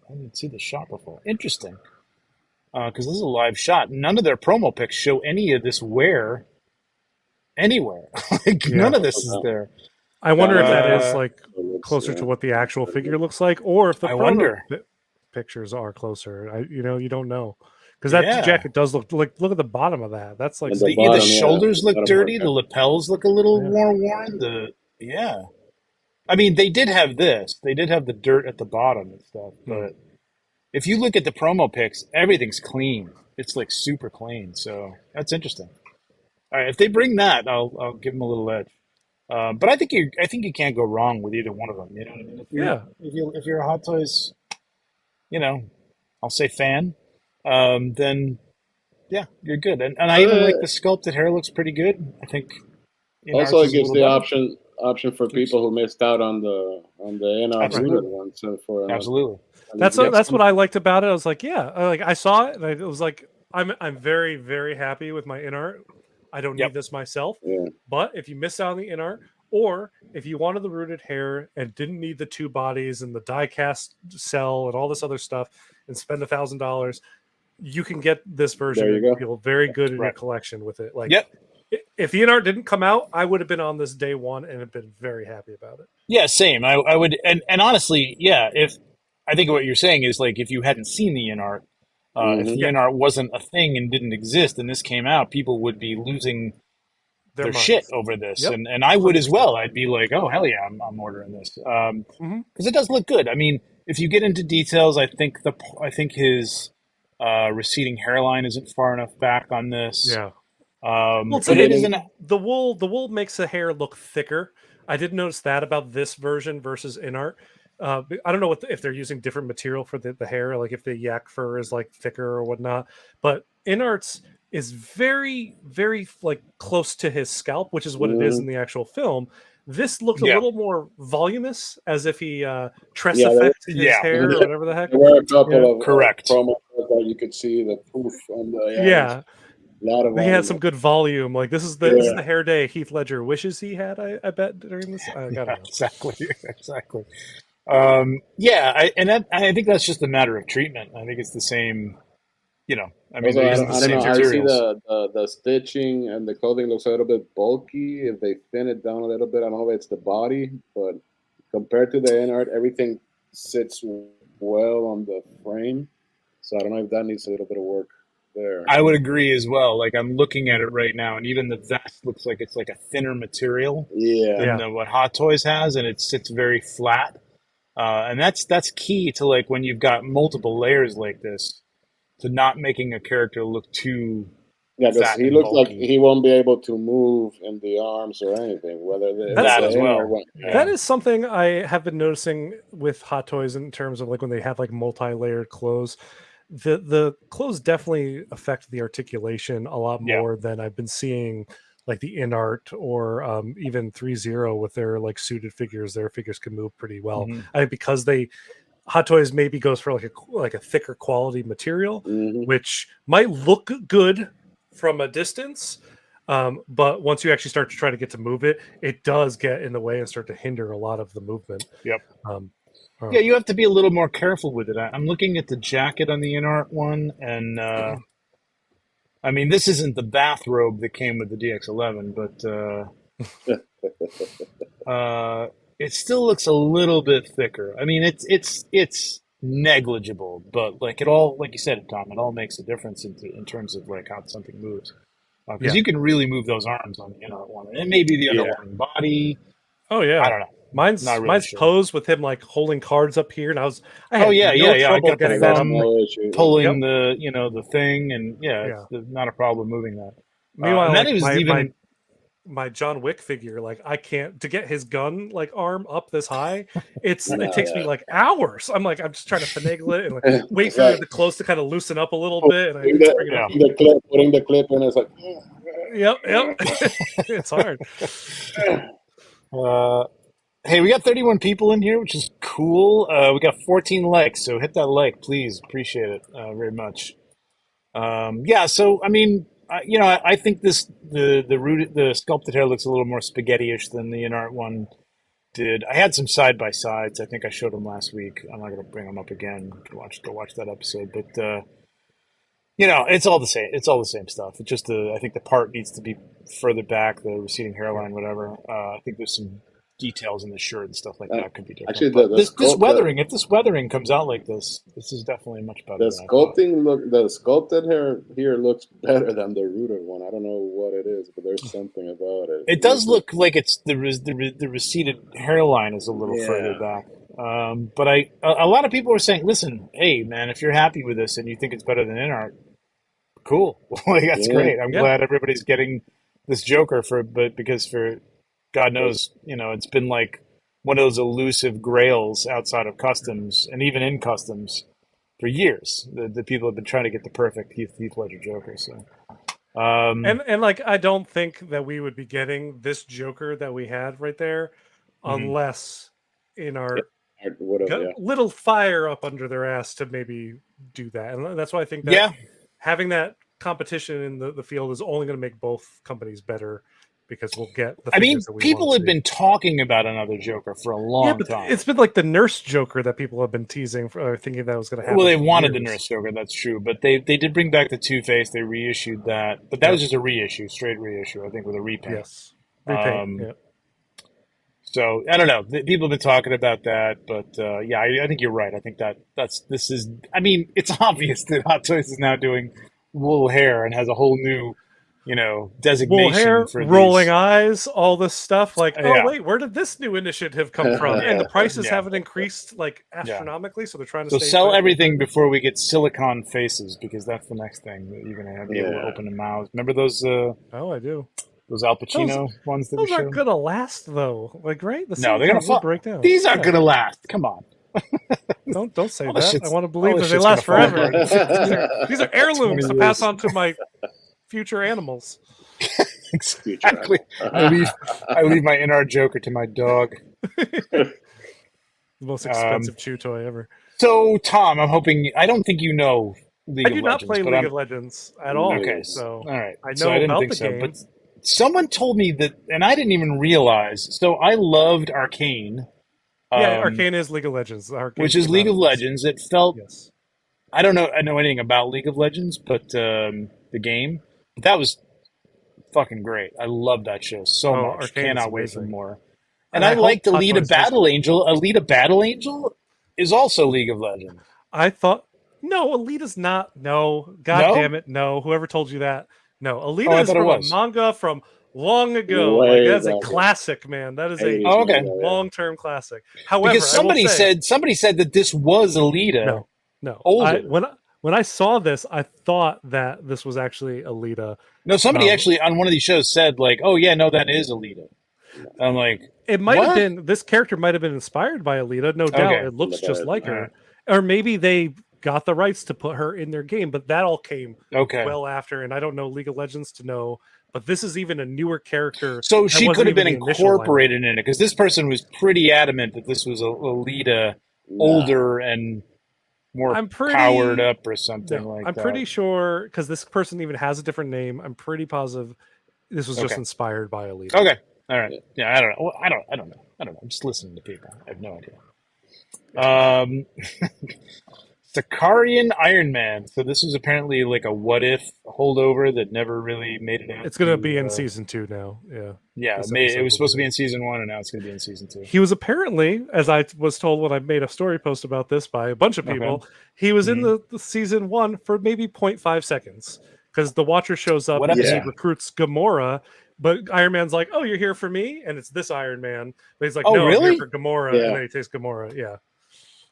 I didn't see the shot before. Interesting. Because this is a live shot. None of their promo pics show any of this wear anywhere. None of this is there. I wonder if that is like closer to what the actual figure looks like, or if the promo pictures are closer. You don't know. Because that jacket does look at the bottom of that. That's like the shoulders look dirty. The lapels look a little more worn. I mean, they did have this. They did have the dirt at the bottom and stuff. But if you look at the promo pics, everything's clean. It's like super clean. So that's interesting. All right, if they bring that, I'll give them a little edge. But I think you can't go wrong with either one of them. You know what I mean? If you're a Hot Toys, I'll say fan, then yeah, you're good. And I even like the sculpted hair looks pretty good. I think. Also, it gives the option for people who missed out on the InArt rooted ones. Absolutely. That's what I liked about it. I was like, I saw it, and I was like, I'm very, very happy with my InArt. I don't Yep. need this myself. Yeah. But if you miss out on the InArt, or if you wanted the rooted hair and didn't need the 2 bodies and the die cast cell and all this other stuff and spend $1,000, you can get this version There you and go. feel very good in your Right. collection with it. Like, Yep. if the InArt didn't come out, I would have been on this day one and have been very happy about it. Yeah, same. I would, and honestly, yeah. If I think what you're saying is like if you hadn't seen the InArt, if the Yeah. InArt wasn't a thing and didn't exist, and this came out, people would be losing their minds. shit over this, Yep. and I would as 100%. well. I'd be like, oh hell yeah, I'm ordering this because it does look good. I mean, if you get into details, I think his receding hairline isn't far enough back on this. Yeah. Well, but it isn't. The wool makes the hair look thicker. I did notice that about this version versus InArt. I don't know if they're using different material for the hair, like if the yak fur is like thicker or whatnot. But InArt's is very, very like close to his scalp, which is what it is in the actual film. This looks a little more voluminous, as if he tress effect his hair or whatever the heck. There were a couple of correct promos that you could see the proof on the A lot of he had some good volume. Like this is the hair day Heath Ledger wishes he had. I bet during this. I gotta know. Exactly. I think that's just a matter of treatment. I think it's the same. You know, I mean, also, I don't know. I see the stitching and the clothing looks a little bit bulky. If they thin it down a little bit, I don't know if it's the body, but compared to the InArt, everything sits well on the frame. So I don't know if that needs a little bit of work there. I would agree as well. Like I'm looking at it right now, and even the vest looks like it's like a thinner material than what Hot Toys has, and it sits very flat. And that's key to like when you've got multiple layers like this, to not making a character look too. Yeah, because he looks like he won't be able to move in the arms or anything. Whether that as well. That is something I have been noticing with Hot Toys in terms of like when they have like multi-layered clothes. The clothes definitely affect the articulation a lot more than I've been seeing like the InArt or even 3.0 with their like suited figures. Their figures can move pretty well. I think because Hot Toys maybe goes for like a thicker quality material, which might look good from a distance, but once you actually start to try to get to move it, it does get in the way and start to hinder a lot of the movement. Yep. Yeah, you have to be a little more careful with it. I'm looking at the jacket on the InArt one, and I mean, this isn't the bathrobe that came with the DX11, but it still looks a little bit thicker. I mean, it's negligible, but like it all, like you said, Tom, it all makes a difference in terms of like how something moves. Because you can really move those arms on the InArt one, and it may be the underlying body. Oh yeah, I don't know. Mine's sure. Posed with him like holding cards up here, and I had I got getting the that thumb pulling the thing, and it's not a problem moving that. Meanwhile, my John Wick figure, like I can't to get his gun like arm up this high. It takes me like hours. I'm just trying to finagle it and like wait for the clothes to kind of loosen up a little bit. And putting the clip in, it's like, yep, it's hard. Hey, we got 31 people in here, which is cool. We got 14 likes, so hit that like, please. Appreciate it very much. So I mean, I think the sculpted hair looks a little more spaghetti-ish than the InArt one did. I had some side by sides. I think I showed them last week. I'm not going to bring them up again. Go watch that episode. But it's all the same. It's all the same stuff. It's just I think the part needs to be further back, the receding hairline, whatever. I think there's some details in the shirt and stuff like that could be different. Actually, this weathering, if this weathering comes out like this is definitely much better. The sculpted hair here looks better than the rooted one. I don't know what it is, but there's something about it. It does look like it's the receded hairline is a little further back. But a lot of people are saying, listen, hey man, if you're happy with this and you think it's better than InArt, cool. That's great. I'm glad everybody's getting this Joker because for God knows, it's been like one of those elusive grails outside of customs and even in customs for years. The people have been trying to get the perfect Heath Ledger Joker. So, and like I don't think that we would be getting this Joker that we had right there unless InArt little fire up under their ass to maybe do that, and that's why I think that having that competition in the field is only going to make both companies better because we'll get the I mean, figures that we people want to have see. been talking about another Joker for a long but time. it's been like the Nurse Joker that people have been teasing for, thinking that was going to happen. Well, they for wanted the years. Nurse Joker, that's true, but they did bring back the Two-Face. They reissued that, but that was just a reissue, straight reissue, I think, with a repaint. Yes, repaint. Um, So I don't know. People have been talking about that, but yeah, I think you're right. I think this is. I mean, it's obvious that Hot Toys is now doing wool hair and has a whole new, designation Wool hair, for rolling these. eyes, all this stuff. Like, oh Yeah. wait, where did this new initiative come from? And the prices Yeah. haven't increased like astronomically, so they're trying to So stay sell priced. everything before we get silicone faces, because that's the next thing that you're gonna be able to open the mouths. Remember those? Oh, I do. Those Al Pacino ones that we Those aren't showed? gonna last though. Like, right? The No, they're gonna silicone will break down. These aren't gonna last. Come on. Don't say All the that. shit's- I want to all believe the that they shit's last gonna fall forever. apart. These are heirlooms 20 to pass years. on to my future animals. Exactly. I leave my InArt Joker to my dog. The most expensive chew toy ever. So, Tom, I'm hoping. I don't think you know League I do of not Legends. play but League I'm, of Legends at all. Okay, So all right. I know So I didn't about think the so, game. but someone told me that, and I didn't even realize. So I loved Arcane. Yeah, Arcane is League of Legends. Arcane which is came League out of Legends. It felt. Yes. I don't know. I know anything about League of Legends, but the game. But that was fucking great. I love that show so much. Arcane is Cannot wait for amazing. more. And And I I hope liked Hot Alita Toys does Battle Angel. Alita Battle Angel is also League of Legends. I thought no, Alita's not. No, God No? damn it, no. Whoever told you that? No, Alita I is thought it from was. a manga from long ago. Way Like that's a back. classic, man. That is a Oh, okay. long-term classic. However, Because I will say, somebody said that this was Alita. no. older. When I saw this, I thought that this was actually Alita. No, somebody actually on one of these shows said like, "Oh yeah, no, that is Alita." I'm like, It might have what? been this character might have been inspired by Alita, no doubt. Okay. It looks just like her, Alright. or maybe they got the rights to put her in their game, but that all came Okay. well after. And I don't know League of Legends to know, but this is even a newer character. So that she wasn't could have been even the initial lineup. incorporated in it because this person was pretty adamant that this was Alita, older and more powered up or something like I'm that. pretty sure because this person even has a different name. I'm pretty positive this was just Okay. inspired by Alita. Okay. All right. Yeah, I don't know. Well, I don't know. I'm just listening to people. I have no idea. Sakarian Iron Man. So this was apparently like a what if holdover that never really made it out. It's going to be in season 2 now. Yeah. Yeah, This it episode was will supposed to be be in season 1, and now it's going to be in season 2. He was apparently, as I was told when I made a story post about this by a bunch of people, he was in the season 1 for maybe 0.5 seconds because the Watcher shows up and he recruits Gamora. But Iron Man's like, "Oh, you're here for me," and it's this Iron Man. But he's like, "No, really? I'm here for Gamora," and then he takes Gamora. Yeah.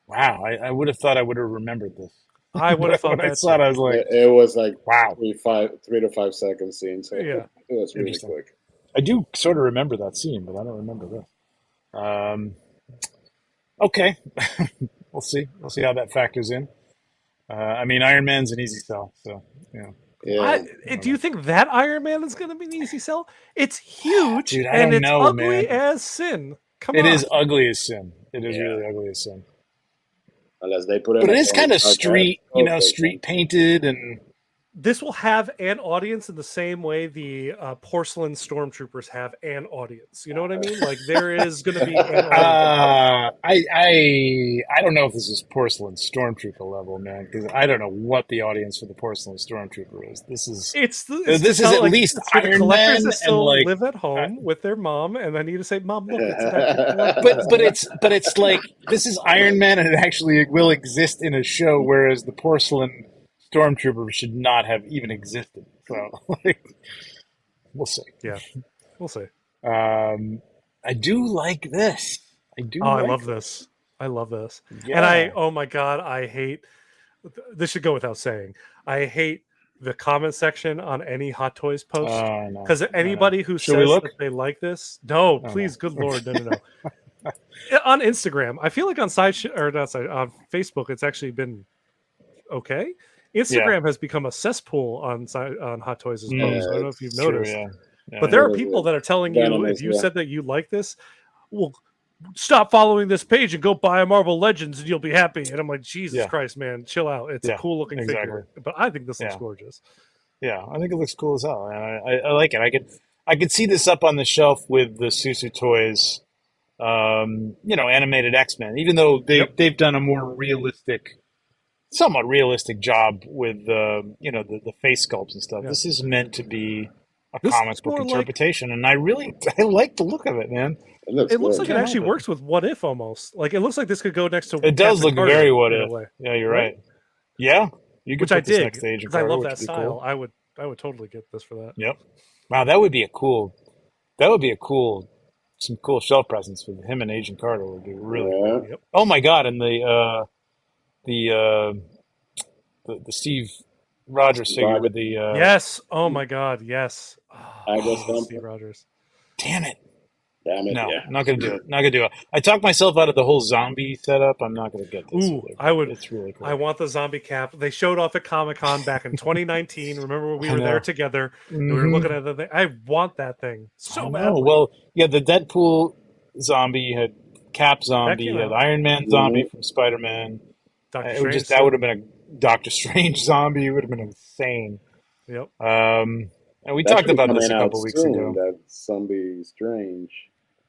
Wow, I would have thought I would have remembered this. I would have thought when I that. saw it, I was like, it was like wow, 3 to 5 second scene. So Yeah. it was really quick. I do sort of remember that scene, but I don't remember this. Okay, we'll see. We'll see how that factors in. I mean, Iron Man's an easy sell, so yeah. Do you think that Iron Man is going to be an easy sell? It's huge, Dude, I and don't it's know, ugly man. as sin. Come It on. is ugly as sin. It is really ugly as sin. Unless they put it. But it is kind of street, street painted, and This will have an audience in the same way the porcelain stormtroopers have an audience. You know what I mean? Like there is going to be an audience. I don't know if this is porcelain stormtrooper level, man, because I don't know what the audience for the porcelain stormtrooper is. This is this is at least Iron Man and still like live at home with their mom, and I need to say, "Mom, look, it's but it's like this is Iron Man, and it actually will exist in a show, whereas the porcelain stormtrooper should not have even existed. So, like, we'll see. Yeah, we'll see. I do like this. I love this. I love this. Yeah. And oh my God, I hate, this should go without saying, I hate the comment section on any Hot Toys post. Because anybody who says that they like this, please, good Lord, no. On Instagram, I feel like on on Facebook, it's actually been okay. Instagram has become a cesspool on Hot Toys as well. So I don't know if you've noticed. But there are people that are telling you, if you said that you like this, well, stop following this page and go buy a Marvel Legends and you'll be happy. And I'm like, Jesus Christ, man, chill out. It's a cool looking figure. But I think this looks gorgeous. Yeah, I think it looks cool as hell. And I like it. I could see this up on the shelf with the Susu Toys, animated X-Men, even though Yep. they've done a more realistic, somewhat realistic job with the face sculpts and stuff. Yeah. This is meant to be a This comic is book more like interpretation, and I like the look of it, man. It looks it looks good. like it Can't actually help it. works with What If almost. Like it looks like this could go next to It does Captain look Carter very What in a If. way, Yeah, you're right? right. Yeah, you could Which I put this dig next to Agent because I Carter, love which that would be style. cool. I would totally get this for that. Yep. Wow, that would be a cool. That would be a cool, some cool shelf presents with him and Agent Carter would be really Yeah. cool. Yep. Oh my God! And the Steve Rogers figure Rogers. with the Yes. Oh my God. Yes. I Oh, just don't. Steve Rogers. damn it! Damn it! No, Yeah. not gonna do it. Not gonna do it. I talked myself out of the whole zombie setup. I'm not gonna get this. Ooh, either, I would. It's really cool. I want the zombie cap. They showed off at Comic-Con back in 2019. Remember when we I were there know. together and we were Mhm. looking at the thing? I want that thing I so know. badly. Well, yeah, the Deadpool zombie, you had Cap That zombie, came you had out. Iron Man zombie from Spider-Man. Doctor It would Strange. just that would have been a Doctor Strange zombie. It would have been insane. Yep. And we That talked should be about this coming a out couple weeks soon. ago. That Zombie Strange.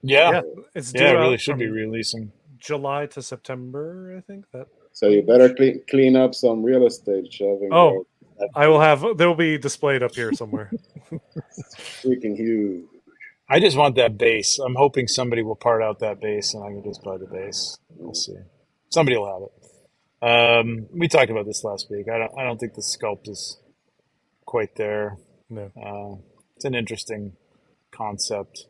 Yeah, Yeah. It's due yeah, it out really should be from releasing. July to September, I think. That. So you better clean up some real estate shelving. Oh, That I will have. They'll be displayed up here somewhere. freaking huge. I just want that base. I'm hoping somebody will part out that base, and I can just buy the base. We'll see. Somebody will have it. We talked about this last week. I don't think the sculpt is quite there. No. It's an interesting concept.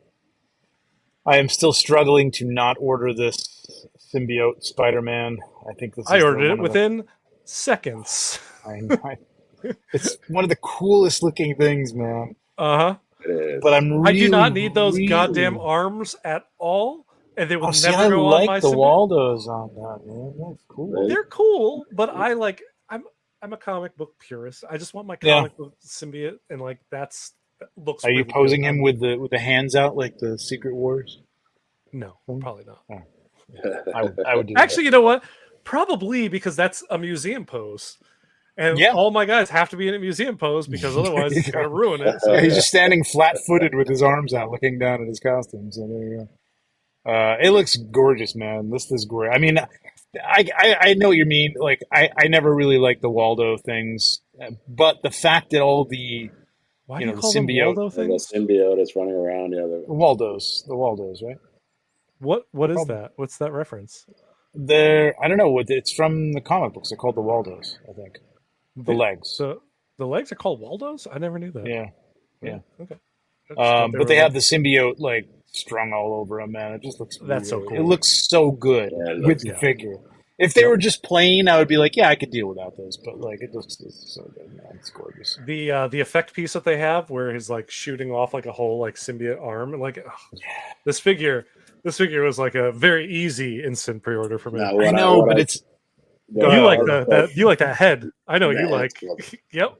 I am still struggling to not order this symbiote Spider-Man. I think this is I ordered one it of within seconds. it's one of the coolest looking things, man. Uh huh. It is. But I'm I really, do not need those really... goddamn arms at all, and they will Oh, see, never I go on my like the symbiote. Waldos on that, man. That's cool. They're cool, but I like. I'm a comic book purist. I just want my Yeah. comic book symbiote, and like that looks. Are you really posing good. him with the hands out like the Secret Wars? No, probably not. I would do Actually, you know what? Probably because that's a museum pose, and Yeah. all my guys have to be in a museum pose because otherwise it's going to ruin it. that. So. Yeah, he's just standing flat-footed with his arms out, looking down at his costume. So there you go. It looks gorgeous, man. This is great. I mean, I know what you mean. Like, I never really liked the Waldo things, but the fact that all the Why you do know, you call the them symbiote- Waldo The things? symbiote is running around. Yeah, the Waldos, right? What is Problem. that? What's that reference? I don't know. It's from the comic books. They're called the Waldos, I think. The legs. So the legs are called Waldos? I never knew that. Yeah. Yeah. Okay. I just thought But were they have like- the symbiote like strung all over him, man. It just looks That's so really- cool. It looks so good Yeah, it with looks- the yeah. figure. If they were just plain, I would be like, yeah, I could deal without those. But like, it looks so good, man. It's gorgeous. the effect piece that they have where he's like shooting off like a whole like symbiote arm and like this figure was like a very easy instant pre-order for me. Now, I know, but it's You like the that you like that head. I know you Yeah, like. it's Yep.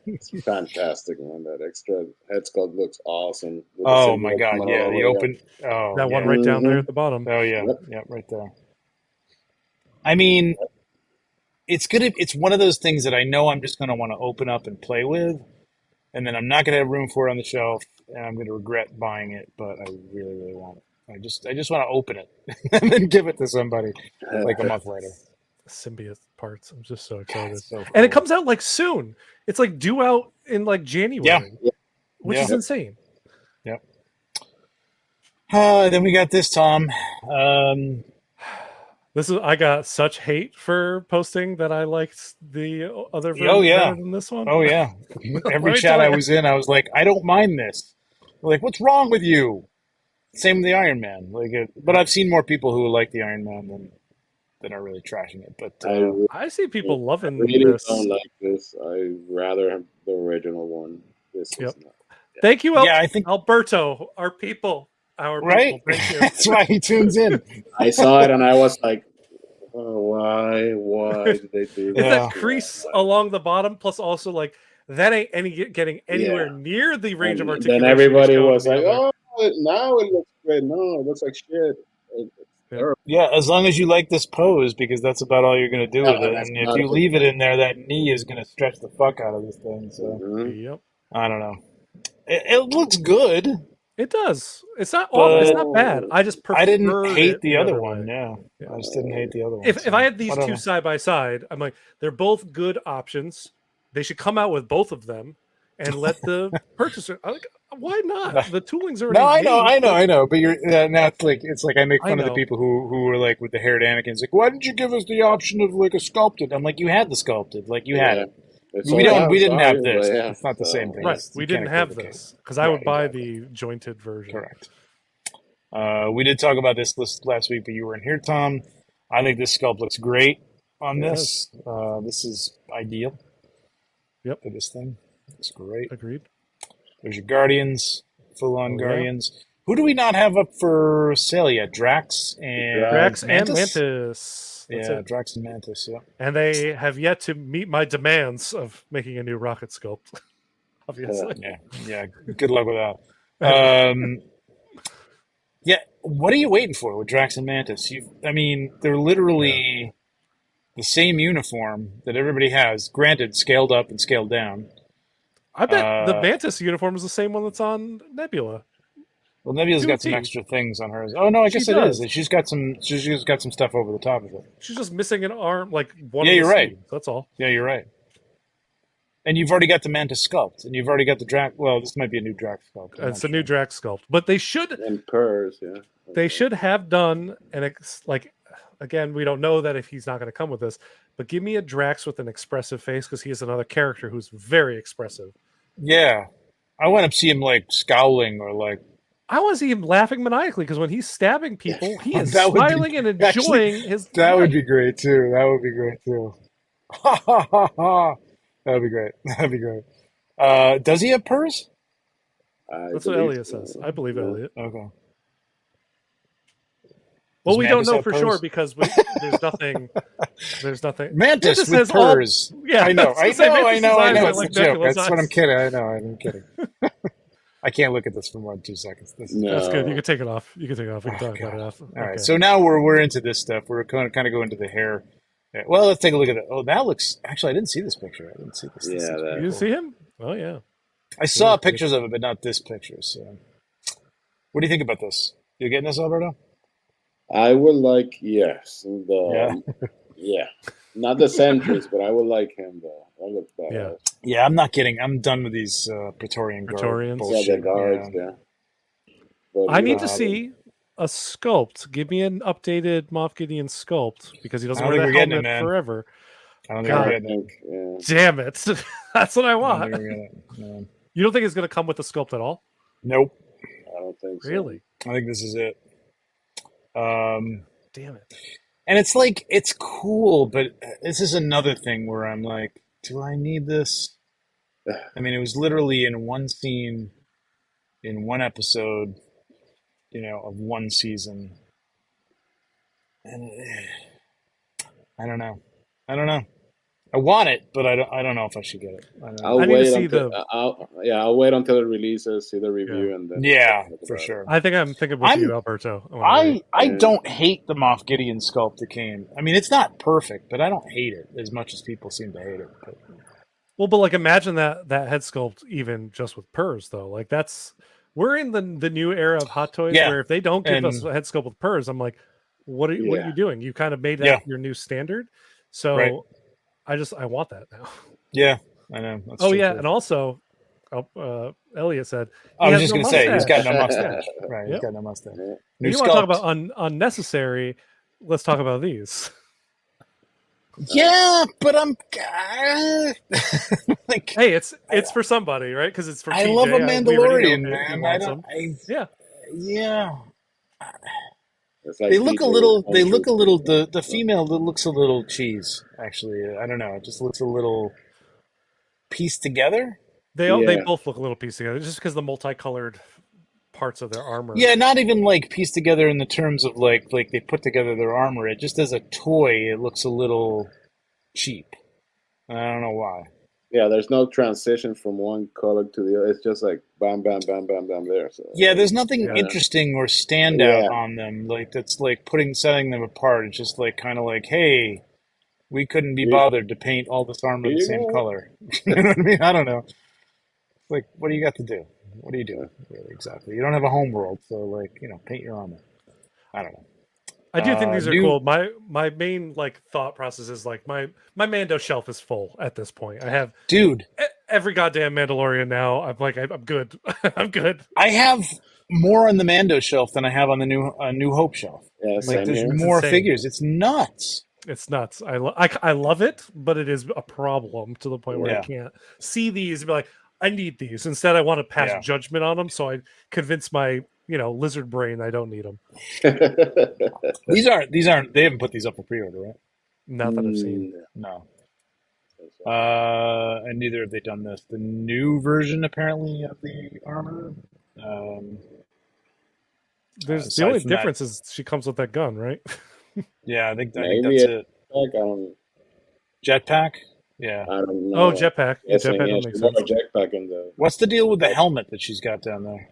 It's fantastic, man. That extra head sculpt looks awesome. With the oh symbiote my god, coming yeah, all the way open. Oh, That one yeah. right down there Mhm. at the bottom. Oh yeah, Yep. yeah, right there. I mean, it's one of those things that I know I'm just gonna want to open up and play with, and then I'm not gonna have room for it on the shelf, and I'm gonna regret buying it. But I really, really want it. I just want to open it and then give it to somebody up. like a month later. Symbiote parts. I'm just so God, excited. it's so And it cool. comes out like soon. It's like due out in like January. Yeah. Which Yeah. is insane. Then we got this, Tom. I got such hate for posting that I liked the other version Oh, yeah. better than this one. Oh yeah, every me chat tell I you. was in, I was like, I don't mind this. They're like, what's wrong with you? Same with the Iron Man. But I've seen more people who like the Iron Man than are really trashing it. But I see people loving really this. don't like this. I rather have the original one. This is Yep. not. Thank you, yeah, I think Alberto, our people. right. People. Thank you. That's why he tunes in. I saw it and I was like, oh, why did they do It's that? Yeah. that crease along the bottom, plus also like that ain't getting anywhere near the range of And articulation. then everybody showed was in the like, other. oh, now it looks great. No, it looks like shit. Yeah, as long as you like this pose, because that's about all you're going to do with it. That's And if not you a good leave it in there, that knee is going to stretch the fuck out of this thing. So Mhm. Yep. I don't know. It looks good, It does. It's not awful. It's but not bad. I just I didn't preferred hate it the the other other one. way. Yeah, Yeah. I just didn't hate the other one. If so I had these two whatever. side by side, I'm like, they're both good options. They should come out with both of them and let the purchaser. I'm like, why not? The tooling's already No, I made. know. But you're now it's like I make I fun of the know. people who were like with the haired Anakin's like, why didn't you give us the option of like a sculpted? I'm like, you had the sculpted, like you had Yeah. it. It's We sold don't. out, We didn't sorry, have this. but yeah. It's not the same thing. Right. It's, We you can't didn't have equivocate. this because I Right, would buy exactly. the jointed version. Correct. We did talk about this last week, but you weren't here, Tom. I think this sculpt looks great on It this. This is ideal. Yep. For this thing, it's great. Agreed. There's your Guardians, full-on Oh, yeah. Guardians. Who do we not have up for sale yet? Drax and Drax and Mantis? Mantis. That's Yeah, it. Drax and Mantis. Yeah. And they have yet to meet my demands of making a new rocket sculpt. Obviously. Yeah. Good luck with that. Yeah. What are you waiting for with Drax and Mantis? I mean, they're literally the same uniform that everybody has. Granted, scaled up and scaled down. I bet the Mantis uniform is the same one that's on Nebula. Well, Nebula's got some 2T. extra things on hers. Oh no, I She guess it does. is. She's got some stuff over the top of it. She's just missing an arm, like one. Yeah, of the you're right. sleeves, that's all. Yeah, you're right. And you've already got the Mantis sculpt, and you've already got the Drax. Well, this might be a new Drax sculpt. I'm It's not a new sure. Drax sculpt, but they should And purrs, yeah. they should have done like again, we don't know that if he's not going to come with this, but give me a Drax with an expressive face because he is another character who's very expressive. Yeah, I want to see him like scowling or like. I want to see him laughing maniacally because when he's stabbing people, he is That would be- smiling and actually, enjoying his. That would life. be great too. That would be great too. Ha ha ha ha. That would be great. That'd be great. Does he have purrs? That's what Elliot says. I believe Elliot. Okay. Well, Does we don't Mantis know have for purrs? sure because there's nothing. There's nothing. Mantis with has all- purs. Yeah, I know. was I gonna say, know. Mantis' eyes are It's like a joke. Nebula's That's what I'm eyes. kidding. I know. I'm kidding. I can't look at this for more than 2 seconds. This is No. That's good. You can take it off. You can take it off. We can Oh, talk about it God. after. All right, Okay. so now we're into this stuff. We're kind of go into the hair. Yeah, well, let's take a look at it. Oh, that looks. Actually, I didn't see this picture. I didn't see this. This Yeah, looks that- pretty You cool. see him? Oh yeah. I saw Yeah. pictures of it, but not this picture. So, what do you think about this? You getting this, Alberto? I would like, yes. Yeah. Not the sentries, but I would like him though. That looks better. Yeah, I'm not kidding. I'm done with these Praetorian guard Praetorians? Yeah, bullshit. the guards, yeah. But I you need know to how see a sculpt. Give me an updated Moff Gideon sculpt because he doesn't I don't wear think that we're getting it, helmet man. forever. I don't think God. we're I getting it. think, yeah. Damn it! That's what I I don't want. think we're getting it. No. You don't think it's going to come with the sculpt at all? Nope. I don't think so. Really? I think this is it. Damn it! And it's like, it's cool, but this is another thing where I'm like, do I need this? I mean, it was literally in one scene, in one episode, of one season. And I don't know. I want it, but I don't know if I should get it. I don't know. I'll I need to wait see until I'll wait until it releases, see the review, and then Yeah, talk for about it. sure. I think I'm thinking with I'm- you, Alberto. I wanna wait. I don't hate the Moff Gideon sculpt that came. I mean, it's not perfect, but I don't hate it as much as people seem to hate it. But Well, but like imagine that head sculpt even just with purrs though. Like we're in the new era of hot toys Yeah, where if they don't give us and- a head sculpt with purrs, I'm like, what are Yeah. you doing? You kind of made that Yeah. your new standard. So Right. I want that now. yeah, I know. That's Oh true, yeah, too. and also Elliot said I he was has just no going to say, he's got no mustache. mustache. Right, he's Yep. got no mustache. Yeah. New you want to talk sculpt. about unnecessary? Let's talk about these. Yeah, but I'm like, Hey, it's for somebody, right? Because it's for I TJ. love a We already know Mandalorian, he man. I wants don't. him. Yeah. Yeah. It's like They look a people little. on They look a Twitter. little. The female that looks a little cheese. Actually, I don't know. It just looks a little pieced together. They Yeah. both look a little pieced together just because the multicolored parts of their armor. Yeah, not even like pieced together in the terms of like they put together their armor. It just as a toy, it looks a little cheap. I don't know why. Yeah, there's no transition from one color to the other. It's just like bam, bam, bam, bam, bam there. So Yeah, there's nothing Yeah. interesting or standout on them. Like that's like setting them apart. It's just like kind of like, hey, we couldn't be bothered to paint all this armor the You same know, color. You know what I mean? I don't know. It's like, what do you got to do? What are you doing? Really, exactly. You don't have a home world, so like, paint your armor. I don't know. I do think these are new- cool. My main like thought process is like my Mando shelf is full at this point. I have Dude, every goddamn Mandalorian now. I'm like I'm good. I'm good. I have more on the Mando shelf than I have on the New Hope shelf. yeah, Like, same there's here. more insane. figures. It's nuts. It's nuts. I love it, but it is a problem to the point where Yeah. I can't see these and be like, I need these. Instead, I want to pass Yeah. judgment on them, so I convince my lizard brain I don't need them. These aren't. They haven't put these up for pre-order, right? Not that I've seen. No. And neither have they done this. The new version, apparently, of the armor. There's the aside only from that- difference is she comes with that gun, right? Yeah, I think Maybe that's it. Like, I don't Jetpack. Yeah. don't know. Oh, jetpack. Yeah, Yes, jetpack yeah, don't she make wore sense. a jetpack in the. What's the deal with the helmet that she's got down there?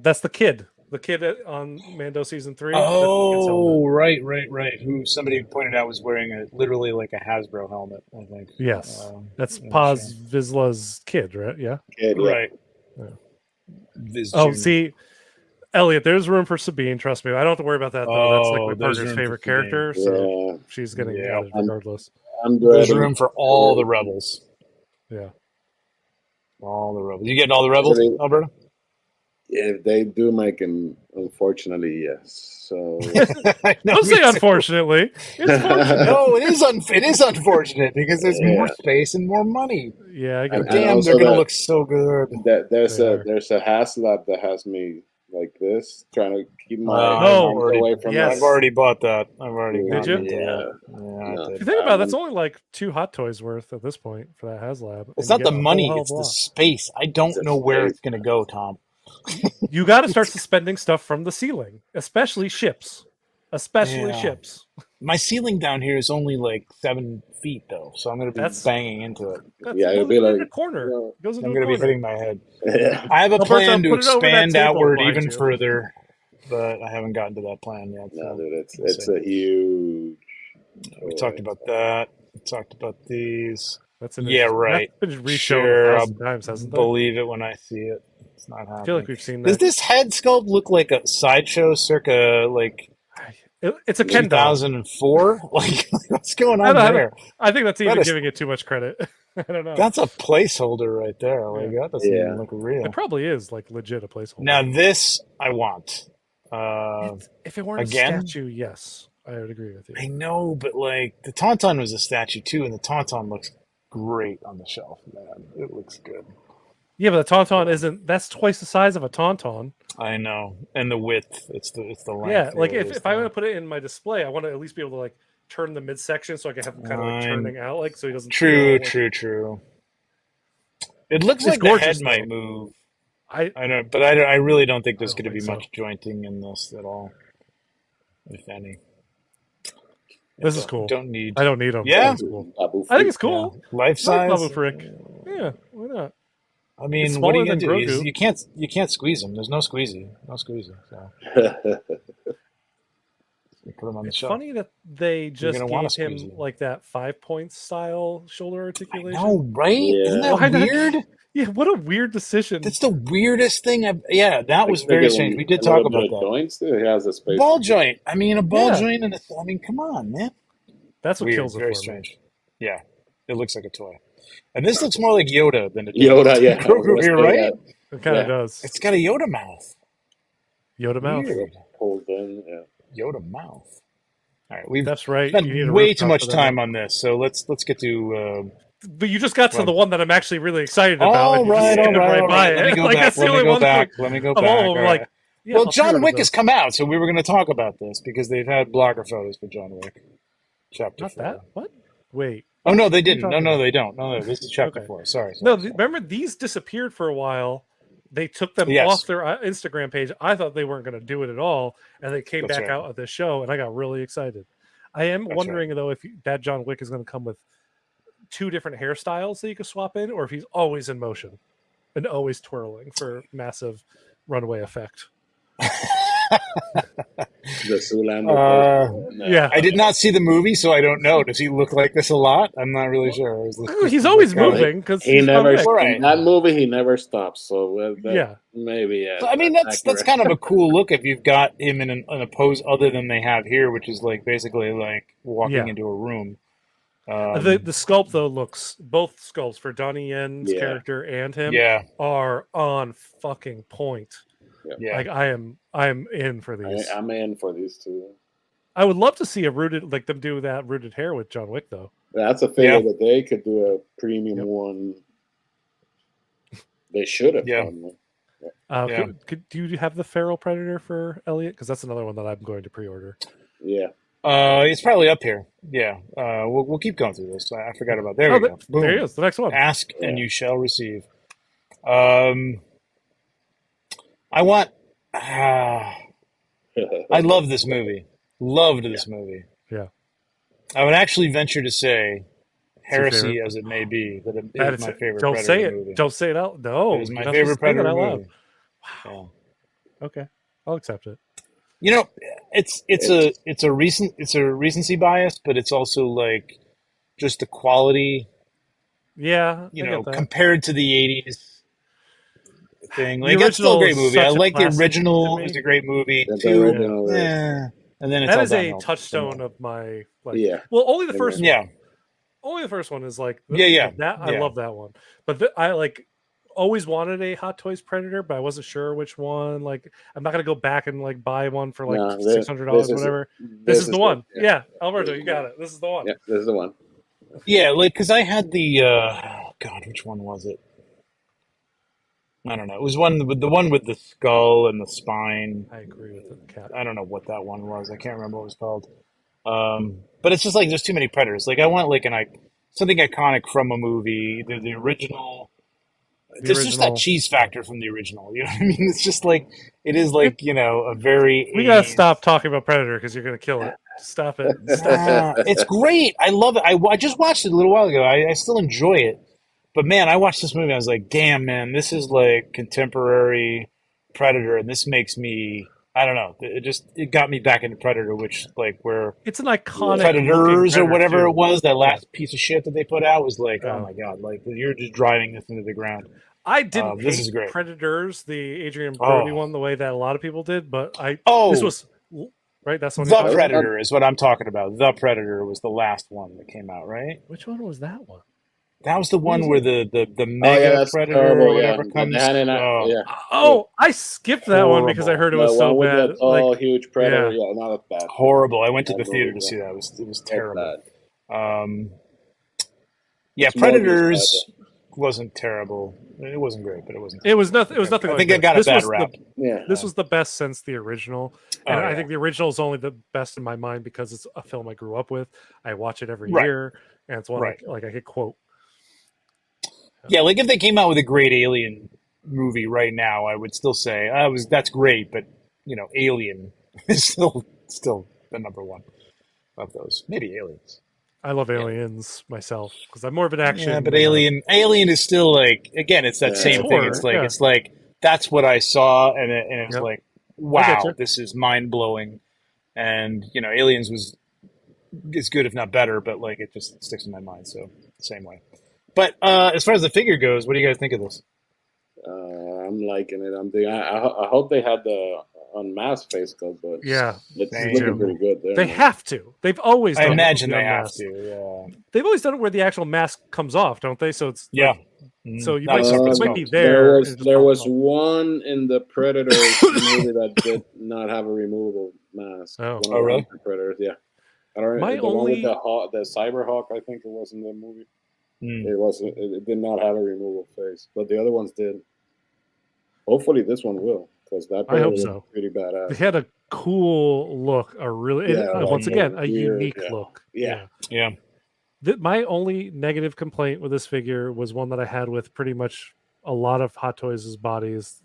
That's the kid. The kid on Mando season 3. Oh, right. Who somebody pointed out was wearing literally like a Hasbro helmet, I think. Yes. That's yeah, Paz Vizsla's kid, right? Yeah. Kid, yeah. Right. Yeah. Viz Oh, Junior. see, Elliot, there's room for Sabine. Trust me. I don't have to worry about that, though. That's like my there's partner's room for favorite Sabine. character, so Yeah, she's getting Yeah. added regardless. I'm There's dreading. room for all the rebels. Yeah. All the rebels. You getting all the rebels, Actually- Alberta? If they do make him, unfortunately, yes. So I know, Don't me say too. unfortunately. It's fortunate. No, it is unfortunate because there's more Yeah. space and more money. Yeah, I get And that. Damn, also they're gonna that- look so good. there's They a are. there's a HasLab that has me like this, trying to keep my Oh, arms already- away from yes. I've already bought that. I've already Did gotten you? into Yeah. that. Yeah, I No. did. If you think about it, that's only like 2 Hot Toys worth at this point for that HasLab. It's and not you the get a money, whole hell it's of a the lot. space. I don't It's the know where space. it's going to go, Tom. You got to start suspending stuff from the ceiling, especially ships. Especially Yeah. ships. My ceiling down here is only like 7 feet, though, so I'm going to be That's- banging into it. That's, Yeah, it it'll goes be into like, a corner. you know, It goes into I'm a going to be corner. hitting my head. yeah. I have a Alberto, plan to put it over that expand table outward behind even you. further, but I haven't gotten to that plan yet. No, So dude, it's we'll a huge. we talked about that. We talked about these. That's an Yeah, interesting- right. That's been reshown Sure, 1,000 times, hasn't it? Believe it when I see it. It's not happening. I feel like we've seen Does that. this head sculpt look like a sideshow circa like It's a Ken doll. 2004? Like, what's going I on don't- there? I think that's even That is- giving it too much credit. I don't know. That's a placeholder right there. Like, that doesn't Yeah. even look real. It probably is like legit a placeholder. Now this I want. If it weren't again? a statue, yes, I would agree with you. I know, but like the Tauntaun was a statue too, and the Tauntaun looks great on the shelf, man. It looks good. Yeah, but the Tauntaun isn't. That's twice the size of a Tauntaun. I know, and the width. It's the length. Yeah, like really, if I want to put it in my display, I want to at least be able to like turn the midsection so I can have him kind of like Fine. turning out, like so he doesn't. True, feel like- true. It looks It's like gorgeous, the head might though. move. I I don't, but I really don't think there's I don't going to be think so. much jointing in this at all, if any. This is cool. Don't need I don't need them. Yeah. It's cool. Babu I think it's Frick. cool. life I like size. Babu Frick. Yeah, why not? I mean, It's what are you smaller gonna than do? Grogu. You can't squeeze them. There's no squeezy. So you put them on the It's shelf. funny that they just gonna wanna gave him squeeze it. like that 5-point style shoulder I articulation. know, right? Yeah. Isn't that Why not? weird? Yeah, what a weird decision. That's the weirdest thing. Yeah, that was very strange. We did A talk little bit about of that. joints too. He has a space. Ball joint. I mean, a ball Yeah. joint and I mean, come on, man. That's what Weird. kills it Very for me. strange. Yeah, it looks like a toy. And this looks more like Yoda than it does Yoda, yeah. Grogu here, right? It kind of Yeah. does. It's got a Yoda mouth. Yoda mouth. Weird. Pulled in, yeah. Yoda mouth. All right, we've That's right. spent You need a way rooftop too much for that. time on this, so let's get to. But you just got to Well- the one that I'm actually really excited about. All and you just right, skipped by all right. it. Let me go Like, back. that's the Let me only go one back. thing Let me go of back. all of All them, right. like, yeah, Well, I'll John pre-order Wick has those. come out, so we were going to talk about this because they've had blogger photos for John Wick. Chapter Not 4. that. What? Wait. Oh no, they What are you didn't. talking No, they don't. No, this is chapter Okay. 4. Sorry. No, remember these disappeared for a while. They took them Yes. off their Instagram page. I thought they weren't going to do it at all, and they came That's back right. out at this show, and I got really excited. I am That's wondering though if that John Wick is going to come with 2 different hairstyles that you can swap in, or if he's always in motion and always twirling for massive runway effect. The Zoolander. Yeah. I did not see the movie, so I don't know. Does he look like this a lot? I'm not really sure. He's always moving because he never right. in that movie. He never stops. So yeah, maybe yeah. So, I mean, that's kind of a cool look if you've got him in a pose other than they have here, which is like basically like walking into a room. The sculpt though looks, both sculpts for Donnie Yen's character and him are on fucking point. Yeah. Like I am in for these. I'm in for these two. I would love to see like them do that rooted hair with John Wick though. That's a figure that they could do a premium one. They should have done one. Do you have the feral predator for Elliot? Because that's another one that I'm going to pre-order. Yeah. It's probably up here. Yeah. We'll keep going through this. I forgot about there. We go. Boom. There he is. The next one. Ask and you shall receive. I want. I love this movie. Loved this movie. Yeah. I would actually venture to say, heresy as it may be, that it is my favorite. Don't Predator say it. movie. Don't say it out. No, it is my favorite Predator movie. Wow. Yeah. Okay, I'll accept it. You know, it's a recency bias, but it's also like just the quality. Yeah, you know, compared to the '80s thing, like it's still a great movie. I like the original. It's a great movie too. And then it's that is a touchstone of my Well, only the first one. Yeah. Only the first one is like I love that one. But I like always wanted a Hot Toys Predator, but I wasn't sure which one. Like I'm not gonna go back and like buy one for like $600 whatever. This is the one. Yeah, Alberto, you got it. This is the one. Yeah, this is the one. Yeah, like because I had the God, which one was it? I don't know. It was the one with the skull and the spine. I agree with the cat. I don't know what that one was. I can't remember what it was called. But it's just like there's too many Predators. Like I want like something iconic from a movie. The original. There's just that cheese factor from the original. You know what I mean? It's just like it is like a very. We gotta stop talking about Predator because you're gonna kill it. Stop it. Stop it. It's great. I love it. I just watched it a little while ago. I still enjoy it. But man, I watched this movie. I was like, damn, man, this is like contemporary Predator, and this makes me. I don't know. It got me back into Predator, which like where it's an iconic Predators or whatever it was. That last piece of shit that they put out was like, oh my god, like you're just driving this into the ground. I didn't this hate is great. Predators, the Adrian Brody one, the way that a lot of people did, but this was right. That's one. The Predator is what I'm talking about. The Predator was the last one that came out, right? Which one was that one? That was the one where the mega Predator or whatever comes. I skipped that one because I heard it was so bad. Huge Predator. Yeah, not bad. Horrible. I went to the theater to see that. It was terrible. Predators wasn't terrible. It wasn't great, but it wasn't. It was nothing. It was nothing. I think it got a bad rap. This was the best since the original, and I think the original is only the best in my mind because it's a film I grew up with. I watch it every year, and it's one I could quote. Yeah, like if they came out with a great Alien movie right now, I would still say that's great, but Alien is still the number one of those. Maybe Aliens. I love Aliens myself because I'm more of an action. Yeah, but Alien is still like again, it's that same thing. It's like that's what I saw, and it's like wow, this is mind blowing, and Aliens is good if not better, but like it just sticks in my mind. So same way. But as far as the figure goes, what do you guys think of this? I'm liking it. I hope they had the unmasked face sculpt, but it's looking pretty good there. They have to. They've always done I imagine they have to, yeah. They've always done it where the actual mask comes off, don't they? So it's so you might be there. There was one in the Predator movie that did not have a removable mask. Oh, really? Predators, yeah. I don't know. The one with the Cyberhawk, I think it was in the movie. It did not have a removable face, but the other ones did. Hopefully, this one will, because that was pretty badass. They had a cool look, once again a unique look. Yeah. My only negative complaint with this figure was one that I had with pretty much a lot of Hot Toys' bodies.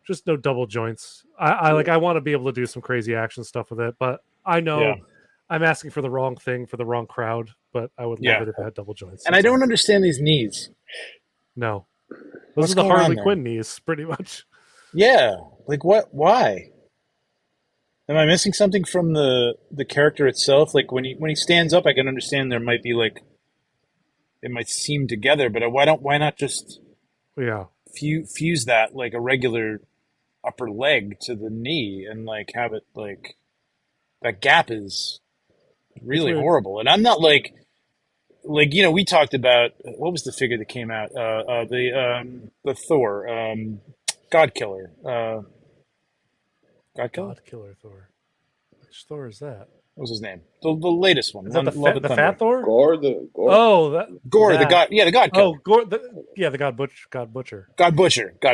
Just no double joints. I want to be able to do some crazy action stuff with it, but I know I'm asking for the wrong thing for the wrong crowd, but I would love it if it had double joints. And I don't understand these knees. No. Those What's are the going on Harley there? Quinn knees, pretty much. Yeah, like what? Why? Am I missing something from the character itself? Like when he stands up, I can understand there might be like it might seem together, but why not just Yeah. fuse that like a regular upper leg to the knee and like have it like that gap is really horrible. And I'm not like we talked about what was the figure that came out the Thor God Killer God Killer Thor. Which Thor is that? What was his name? The latest one. Is that Love the and fat Thor? Gore. Oh, Gore, that. the God. Yeah, the God Killer. Oh, Gore. The God Butcher. God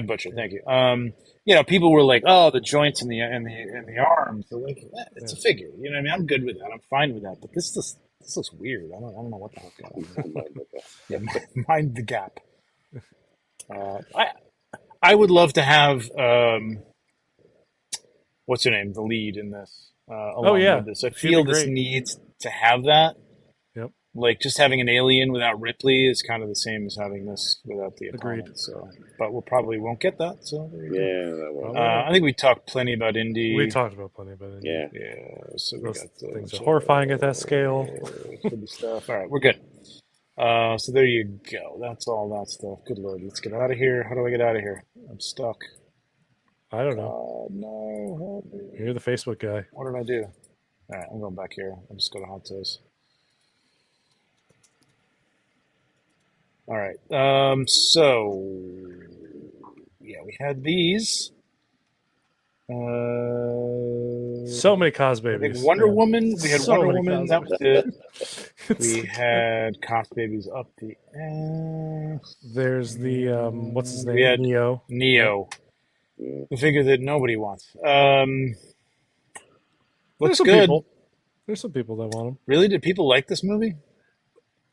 Butcher. Thank you. People were like, "Oh, the joints in the arms." So like, it's a figure. You know what I mean? I'm good with that. I'm fine with that. But this looks weird. I don't know what the hell's going on. Yeah, mind the gap. I would love to have what's her name, the lead in this. Along with this, I feel this needs to have that. Yep. Like just having an alien without Ripley is kind of the same as having this without the opponent. Agreed. So, but we'll probably won't get that. So there you go. I think we talked plenty about Indy. We talked about plenty about Indy. Yeah. So those things are horrifying at that scale. Stuff. All right, we're good. So there you go. That's all that stuff. Good Lord, let's get out of here. How do I get out of here? I'm stuck. I don't know. No. You're the Facebook guy. What did I do? All right, I'm going back here. I'm just going to Hot Toast. All right. So, yeah, we had these. So many cos babies. I think Wonder Woman. We had Wonder Woman. That was it. We had cos babies up the ass. There's the what's his name? We had Neo. The figure that nobody wants. Looks good. People. There's some people that want him. Really? Did people like this movie?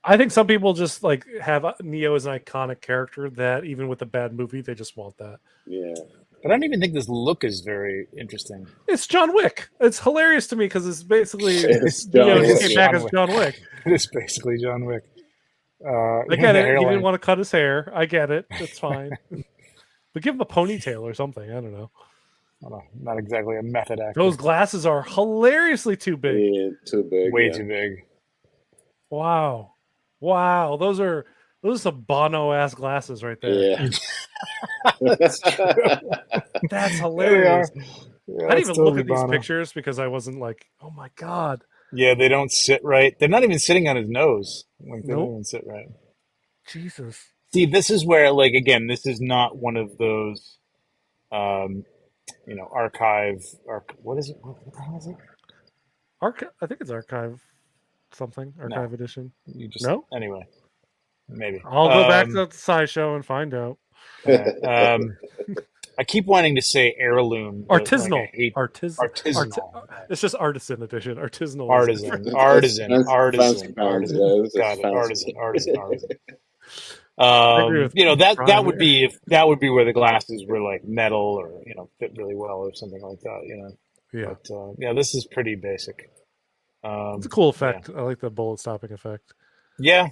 I think some people just like have Neo as an iconic character that even with a bad movie, they just want that. Yeah. But I don't even think this look is very interesting. It's John Wick. It's hilarious to me because it's basically Neo just came back as John Wick. It is basically John Wick. I get it. He didn't want to cut his hair. I get it. It's fine. But give him a ponytail or something. I don't know. Not exactly a method actor. Those glasses are hilariously too big. Yeah, too big. Way too big. Wow. Those are some Bono ass glasses right there. Yeah. That's hilarious. Yeah, I didn't even look at these pictures because I wasn't like, oh my God. Yeah, they don't sit right. They're not even sitting on his nose. Like, they don't even sit right. Jesus. See, this is where, like, again, this is not one of those, archive. What is it? What the hell is it? I think it's archive something. Archive edition. You just no. Anyway, maybe I'll go back to the SciShow and find out. I keep wanting to say heirloom. Artisanal. Like artisanal. It's just artisan edition. Artisanal. Artisan. Got it. Artisan. That would be where the glasses were like metal or fit really well or something like that. Yeah. But this is pretty basic. It's a cool effect. I like the bullet stopping effect. Yeah,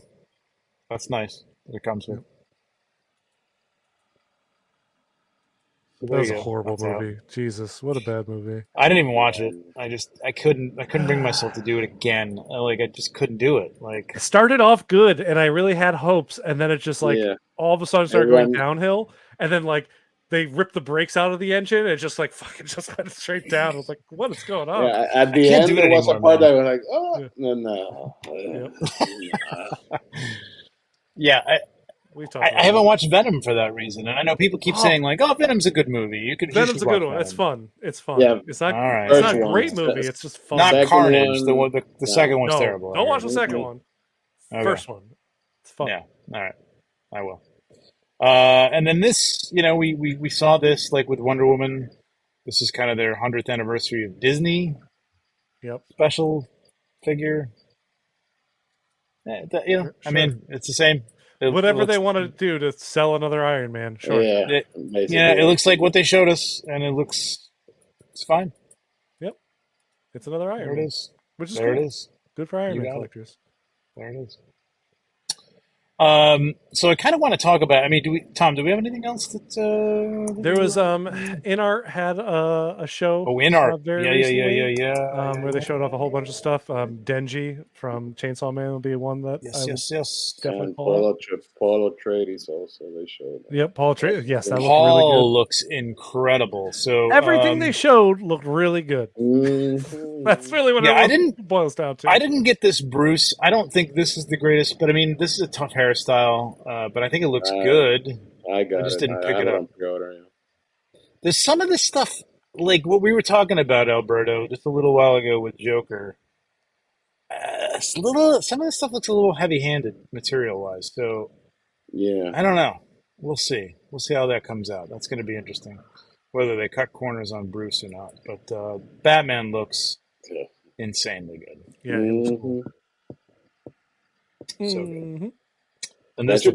that's nice. That it comes with. That was a horrible movie. Jesus, what a bad movie. I didn't even watch it. I couldn't bring myself to do it again. I just couldn't do it. Like, it started off good and I really had hopes, and then it just all of a sudden started going downhill, and then like they ripped the brakes out of the engine and it just like fucking just went straight down. I was like, what is going on? Yeah, at the end there was a part that was like, oh no. Yeah, I haven't watched Venom for that reason, and I know people keep saying like, "Oh, Venom's a good movie." Venom's a good one. It's fun. It's fun. Yeah. It's not a great movie. It's just fun. Not Carnage. The second one's terrible. Don't watch the second one. Okay. First one. It's fun. Yeah. All right. I will. And then this, we saw this like with Wonder Woman. This is kind of their 100th anniversary of Disney. Yep. Special figure. Sure. I mean, it's the same. Whatever they want to do to sell another Iron Man, sure. Yeah, it looks like what they showed us, and it's fine. Yep, it's another Iron Man. There it is. which is There cool. it is. Good for Iron You Man got it. collectors. There it is. So I kind of want to talk about. I mean, Tom? Do we have anything else that? There was InArt had a show. Oh, InArt. Very recently. Where they showed off a whole bunch of stuff. Denji from Chainsaw Man will be one that I would Yes. definitely And pull out. Paul Atreides also they showed. Yep, Paul Atreides. Yes, that looked Paul really good. looks incredible. So Everything they showed looked really good. Mhm. That's really what it boils down to. I didn't get this Bruce. I don't think this is the greatest, but I mean, this is a tough hairstyle. But I think it looks good. I got just it. didn't pick I it have up. on pre-order, yeah. There's some of this stuff, like what we were talking about, Alberto, just a little while ago with Joker. Some of this stuff looks a little heavy-handed material-wise. So Yeah. I don't know. We'll see. We'll see how that comes out. That's going to be interesting, whether they cut corners on Bruce or not. But Batman looks insanely good. Yeah, it looks cool. So good. And That should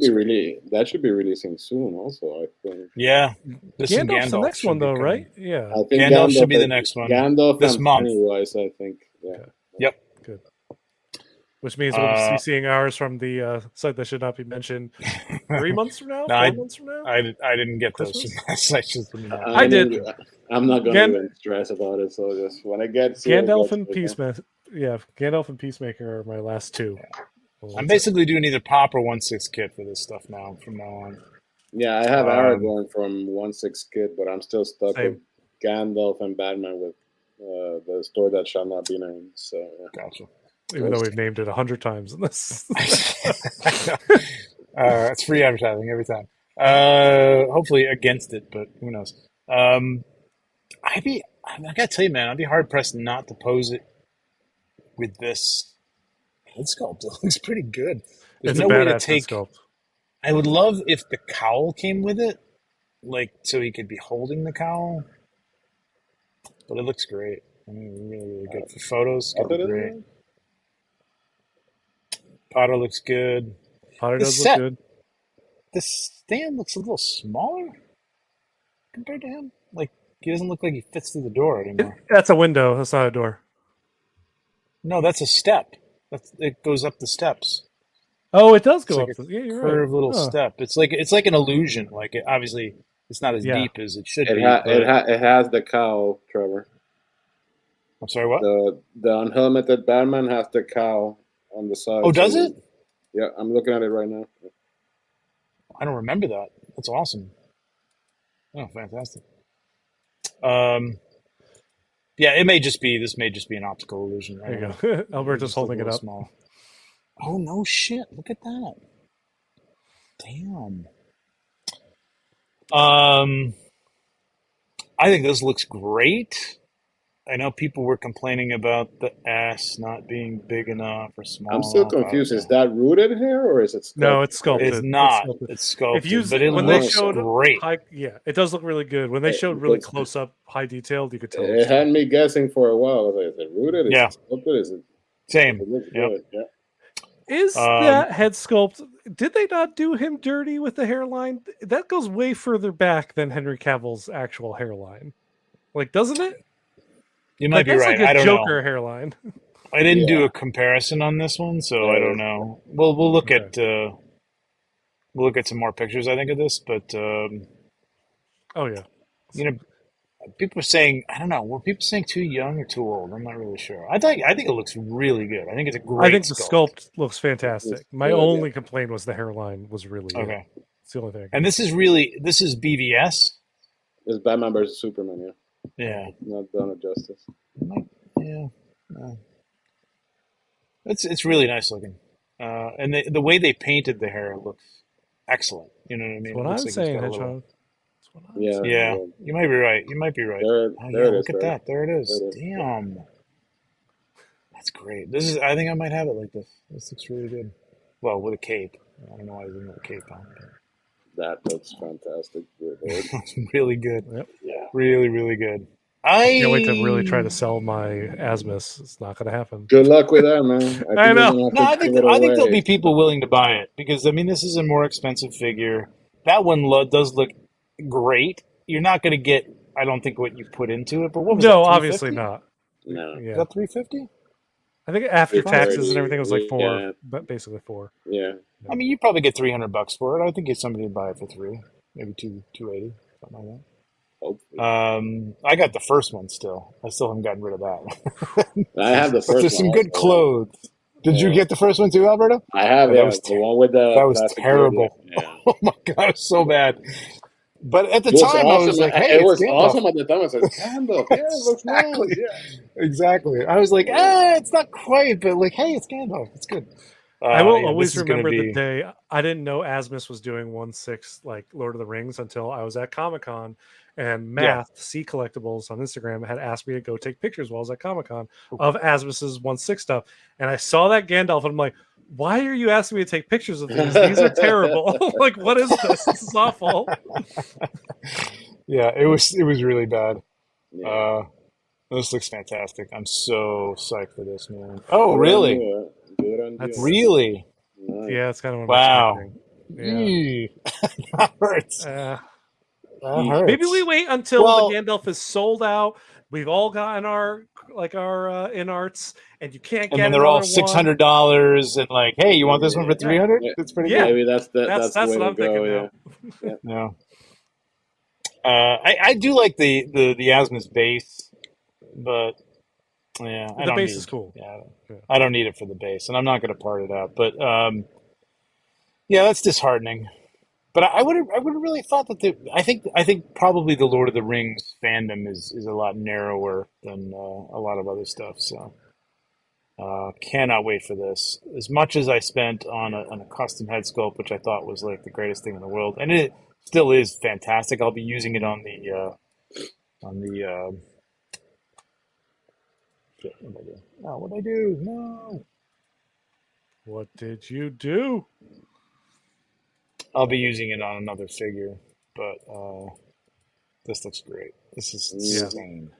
be releasing soon. Also, I think. Yeah, Gandalf's the next one, though, right? Yeah, I think Gandalf should be the next one. Gandalf this and month. Pennywise, I think. Yeah. Okay. Yep. Good. Which means we'll be seeing ours from the site that should not be mentioned 3 months from now, 4 months from now. I didn't get those from that site. I did. I'm not going to even stress about it. So just when I get Gandalf and Peacemaker, Gandalf and Peacemaker are my last two. Yeah. I'm basically doing either Pop or 1/6 kit for this stuff now. From now on. Yeah, I have Ara going from 1/6 kit, but I'm still stuck with Gandalf and Batman with the story that shall not be named. So gotcha. Even though we've named it 100 times in this. It's free advertising every time. Hopefully against it, but who knows? I gotta tell you, man, I'd be hard pressed not to pose it with this head sculpt. It looks pretty good. There's no way to take. Sculpt. I would love if the cowl came with it, like so he could be holding the cowl. But it looks great. I mean, really good for photos. Great. Potter looks good. Potter does look good. The stand looks a little smaller compared to him. Like he doesn't look like he fits through the door anymore. That's a window. That's not a door. No, that's a step. It goes up the steps. Oh, it does go up. Yeah, you're right. Curved little step. It's like an illusion. Like obviously, it's not as deep as it should be. It has the cowl, Trevor. I'm sorry. What? The unhelmeted Batman has the cowl on the side. Oh, does it? Yeah, I'm looking at it right now. I don't remember that. That's awesome. Oh, fantastic. Yeah, this may just be an optical illusion. There you go. Alberto's holding it up. Small. Oh, no shit. Look at that. Damn. I think this looks great. I know people were complaining about the ass not being big enough or small. I'm still confused. Is that rooted hair or is it sculpted? No, it's sculpted. It's not. It's sculpted. But it looks great. It does look really good. When they showed really close up, high detailed, you could tell. It had me guessing for a while. I was like, is it rooted? Is it sculpted? Is it same? It looks good. Yeah. Is that head sculpt? Did they not do him dirty with the hairline? That goes way further back than Henry Cavill's actual hairline. Like, doesn't it? You might be right. Like I don't Joker know. hairline. I didn't do a comparison on this one, so I don't know. We'll look at some more pictures. I think of this, but oh yeah, people are saying I don't know. Were people saying too young or too old? I'm not really sure. I think it looks really good. I think it's a great. I think the sculpt looks fantastic. My only complaint was the hairline was really good. Okay. It's the only thing. And this is BVS. It's Batman versus Superman. Yeah. Yeah. Not done it justice. Yeah. It's really nice looking. And the way they painted the hair looks excellent. You know what I mean? That's what I'm saying, Hedgehog. Yeah. You might be right. Look at that. There it is. Damn. That's great. I think I might have it like this. This looks really good. Well, with a cape. I don't know why I didn't have a cape on. That looks fantastic. It's really good. Yep. Yeah. Really, really good. I can't wait to really try to sell my Asmus. It's not going to happen. Good luck with that, man. I know. No, I think there'll be people willing to buy it because I mean this is a more expensive figure. That one does look great. You're not going to get, I don't think, what you put into it. But what was it? Obviously not. No. Yeah. Is that $350? I think after taxes and 330. everything, it was like 4, Yeah, but basically 4. yeah. I mean, you probably get $300 for it. I think get somebody to buy it for 3, maybe 280, something like Hopefully. that. I got the first one still. I still haven't gotten rid of that. I have the But first there's one some also. good clothes. Did you Yeah. get the first one too, Alberto? I have, Oh, that yeah, was the one with the that was plastic beard. terrible. Yeah. Oh my god, it was so bad. But at the It was time, I was awesome. like, "Hey, It it's was Gandalf." awesome at the time. I said, Gandalf. Yeah, it looks nice. Exactly, Yeah. exactly. I was like, Yeah. it's not quite, but like, hey, it's Gandalf. It's good. I will Yeah, this always is gonna remember the be. day I didn't know Asmus was doing 1/6 like Lord of the Rings until I was at Comic Con, and Yeah. Math C Collectibles on Instagram had asked me to go take pictures while I was at Comic Con of Asmus's 1/6 stuff, and I saw that Gandalf, and I'm like, "Why are you asking me to take pictures of these? These are terrible! Like, what is this? This is awful." Yeah, it was really bad. Yeah. Uh, this looks fantastic. I'm so psyched for this, man. Oh, Good on really? you. Good on That's you. Really? Nice. yeah, it's kind of what I'm Wow. expecting. Yeah. Eee. That hurts. Uh, That Maybe we hurts. wait until the Well, Gandalf is sold out. We've all gotten our InArts, and you can't and get then they're all another six one. hundred dollars, and like, hey, you want this one for Yeah. 300? Yeah. That's pretty Yeah, good. Maybe that's that's the way what to I'm thinking go. now. Yeah. Yeah. I do like the Asmus base, but yeah, I The don't base is need. cool. Yeah, Yeah. I don't need it for the base, and I'm not going to part it out. But yeah, that's disheartening. But I would have really thought that I think probably the Lord of the Rings fandom is a lot narrower than a lot of other stuff. So cannot wait for this. As much as I spent on a custom head sculpt, which I thought was like the greatest thing in the world, and it still is fantastic. I'll be using it on the shit, what did I do? Oh, what did I do? No. What did you do? I'll be using it on another figure, but this looks great. This is Yeah. insane.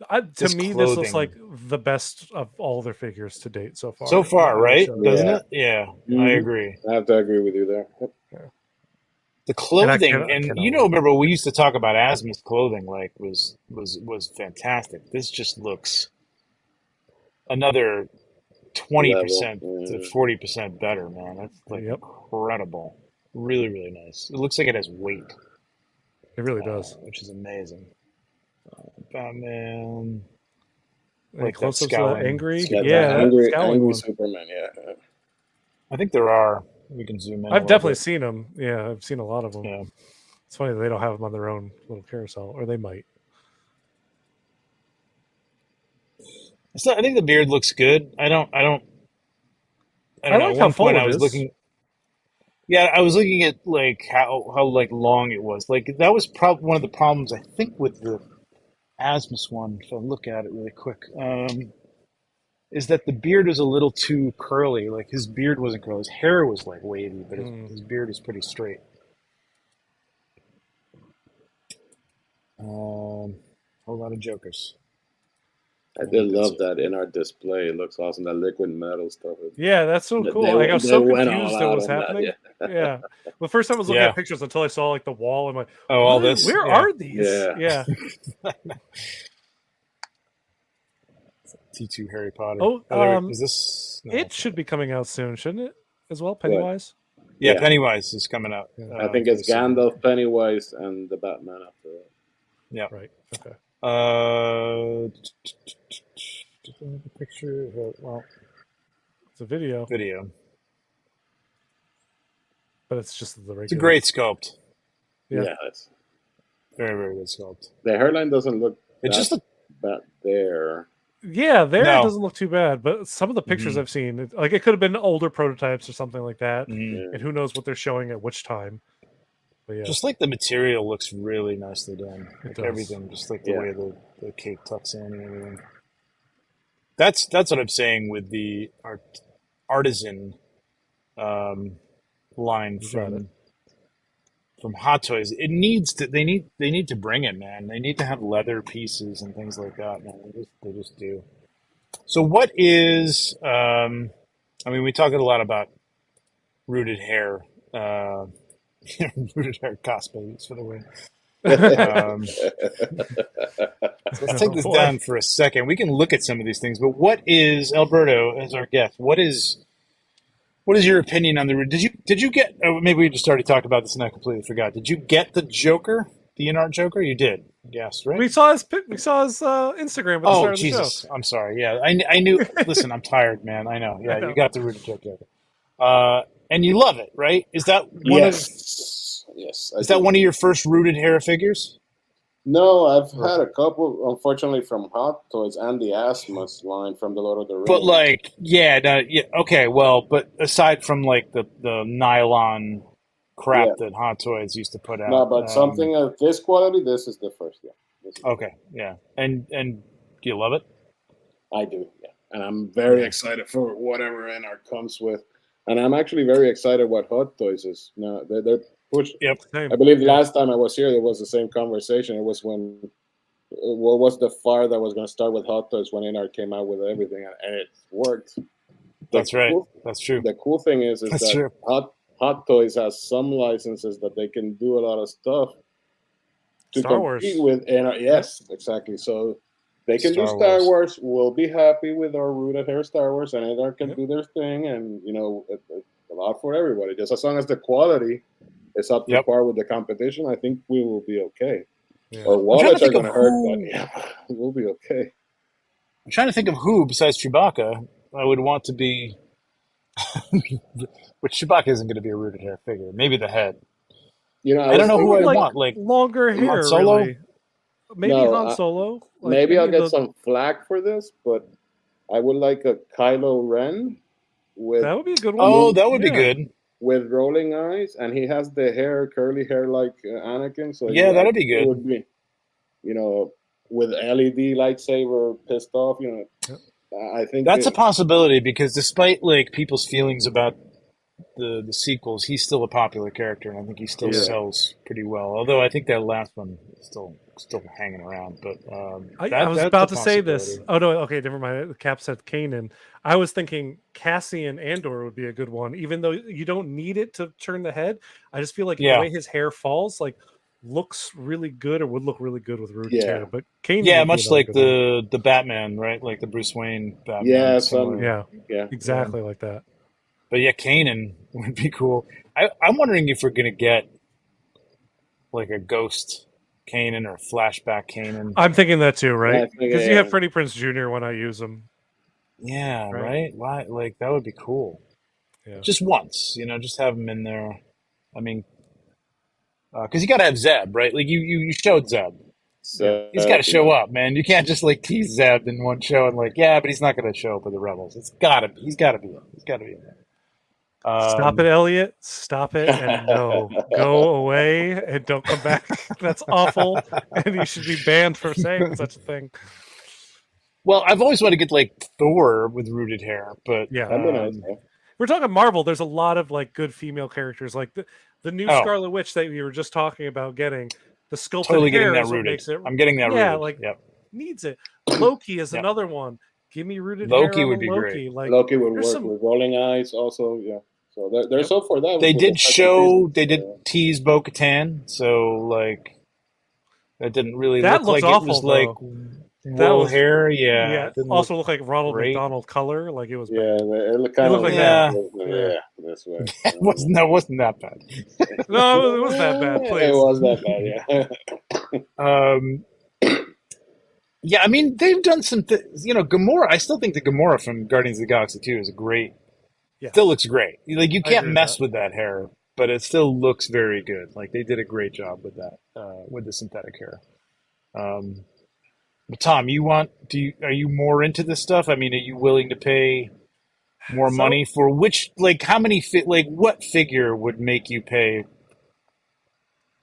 To This me, this looks like clothing. the best of all their figures to date so far. So far, right? Show. Doesn't Yeah. it? Yeah, I Mhm. agree. I have to agree with you there. Yep. The And I clothing, and cannot wait. remember we used to talk about Asmus clothing, like was fantastic. This just looks another Level. 20% to 40% better, man. That's like Yep, incredible. Really, really nice. It looks like it has weight, it really does. which is amazing. Batman, Any like that close-ups of that scowling, angry? That, Yeah, that Superman. that angry, scowling angry one. Superman. Yeah. I think there are. We can zoom in a I've little definitely bit. seen them. Yeah, I've seen a lot of them. Yeah. It's funny that they don't have them on their own little carousel, or they might. So I think the beard looks good. I I don't know. At like how one full point I it was is. looking, yeah, I was looking at like how like long it was. Like that was probably one of the problems I think with the Asmus one. If I look at it really quick, is that the beard was a little too curly. Like his beard wasn't curly. His hair was like wavy, but his, Mm. his beard is pretty straight. Whole lot of jokers. I I did think that's love it. that in our display. It looks awesome. That liquid metal stuff. Yeah, that's so cool. Like I was They so went all confused at out what was on that. happening. Yeah. Yeah. Well, first time I was looking Yeah. at pictures until I saw like the wall. I'm like, Oh, all what? this. Where Yeah. are these? Yeah. Yeah. T2 Harry Potter. Oh, Is this? No, it it's should not. be coming out soon, shouldn't it? As well, What? Pennywise. Yeah, Yeah. Pennywise is coming out Yeah. I think very it's soon. Gandalf, Pennywise, and the Batman after that. Yeah. Right. Okay. The picture. Well, It's a video, video. but it's just the regular. It's a great sculpt. Yeah. Yeah. It's, Very, very good sculpt. the hairline doesn't look It just that looked. bad there. Yeah, there it No. doesn't look too bad, but some of the pictures Mhm. I've seen, like it could have been older prototypes or something like that, Mhm. Yeah. and who knows what they're showing at which time. But yeah, Just like the material looks really nicely done. It Like does. everything, just like the Yeah. way the cape tucks in and everything. That's what I'm saying with the artisan line You got from Hot Toys. It needs to. They need to bring it, man. They need to have leather pieces and things like that, man. They just do. So what is? I mean, we talked a lot about rooted hair, rooted hair cosplays for the win. So let's take this down for a second. We can look at some of these things, but what is Alberto as our guest? What is your opinion on the? Did you get? Oh, maybe we just already talked about this and I completely forgot. Did you get the Joker, the InArt Joker? You did. Yes, right. We saw his Instagram at the start of the Jesus! show. I'm sorry. Yeah, I knew. Listen, I'm tired, man. I know. Yeah, I know. you got the rooted Joker, and you love it, right? Is that one Yes. Yes. Is that one of your first rooted hair figures? No, I've had a couple, unfortunately, from Hot Toys and the Asmus line from the Lord of the Rings. But like, yeah, okay, well, but aside from like the nylon crap that Hot Toys used to put out, no, but something of this quality, this is the first. Yeah. Okay, yeah, and do you love it? I do, yeah, and I'm very excited for whatever InArt comes with, and I'm actually very excited what Hot Toys is. No, they're pushed. Yep. I believe the last time I was here, there was the same conversation. It was when what was the fire that was going to start with Hot Toys when InArt came out with everything, and it worked. That's right. That's true. The cool thing is that Hot Toys has some licenses that they can do a lot of stuff to Star compete Wars. with InArt. Yes, exactly. So they can do Star Wars. We'll be happy with our rooted hair Star Wars, and InArt can do their thing, and a lot for everybody. Just as long as the quality is up to par with the competition, I think we will be okay. Yeah. Our wallets are going to hurt, but we'll be okay. I'm trying to think of who besides Chewbacca I would want to be. Which Chewbacca isn't going to be a rooted hair figure. Maybe the head. I don't know who I want. Like longer hair. Han Solo. Really. Maybe Han Solo. Maybe I'll get some flack for this, but I would like a Kylo Ren with. That would be a good one. Oh, that would be good. With rolling eyes, and he has the curly hair like Anakin. So that'd be good. It would be, with LED lightsaber pissed off. I think that's a possibility because despite like people's feelings about the sequels, he's still a popular character, and I think he still sells pretty well. Although I think that last one is still hanging around. But I was about to say this. Oh no, okay, never mind. Cap said Kanan. I was thinking Cassian Andor would be a good one, even though you don't need it to turn the head. I just feel like the way his hair falls, like looks really good, or would look really good with rooted hair. But Kanan, much like the Batman, right? Like the Bruce Wayne Batman. Exactly like that. But yeah, Kanan would be cool. I'm wondering if we're gonna get like a ghost Kanan or flashback Kanan. I'm thinking that too, right? Because you have Freddie Prinze Jr. when I use them. Yeah, right. Why? Like that would be cool. Yeah. Just once, just have him in there. I mean, because you got to have Zeb, right? Like you showed Zeb. So he's got to show up, man. You can't just like tease Zeb in one show and but he's not going to show up with the Rebels. He's got to be in there. Stop it, Elliot. Stop it and no. Go away and don't come back. That's awful. And you should be banned for saying such a thing. Well, I've always wanted to get like Thor with rooted hair, but we're talking Marvel. There's a lot of like good female characters, like the new Scarlet Witch that you were just talking about getting. The sculpted hair is what makes it. I'm getting that rooted. Needs it. Loki is another one. Give me rooted Loki hair. Would be Loki. Great. Like, Loki would work with rolling eyes also. Yeah. So there's hope for that. They did tease Bo-Katan, so like that didn't really look like awful, it was though. like wool hair. Yeah. It also looked like Ronald McDonald color. Like it was. Yeah, it looked kind of like that. Yeah, that's right. It wasn't that bad. No, it was that bad. Please. It was that bad. Yeah. Yeah, I mean they've done some. Gamora. I still think the Gamora from Guardians of the Galaxy 2 is a great. Yeah. Still looks great. Like you can't mess with that hair, but it still looks very good. Like they did a great job with that, with the synthetic hair. But Tom, are you more into this stuff? I mean, are you willing to pay more money for which? Like, how many? What figure would make you pay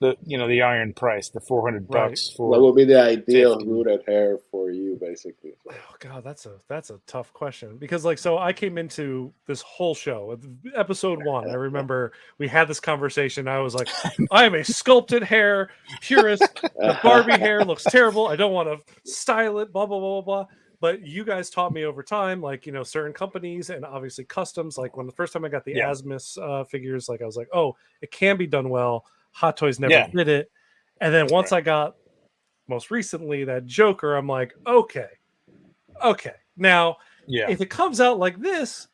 the iron price, the $400 for? What would be the ideal rooted hair for you, basically? Oh God, that's a tough question because I came into this whole show, episode 1. I remember we had this conversation. I was like, I am a sculpted hair purist. The Barbie hair looks terrible. I don't want to style it. Blah blah blah blah blah. But you guys taught me over time, certain companies and obviously customs. Like when the first time I got the Asmus figures, I was like, oh, it can be done well. Hot Toys never did it. And then once I got most recently that Joker, I'm like, okay. Now, if it comes out like this,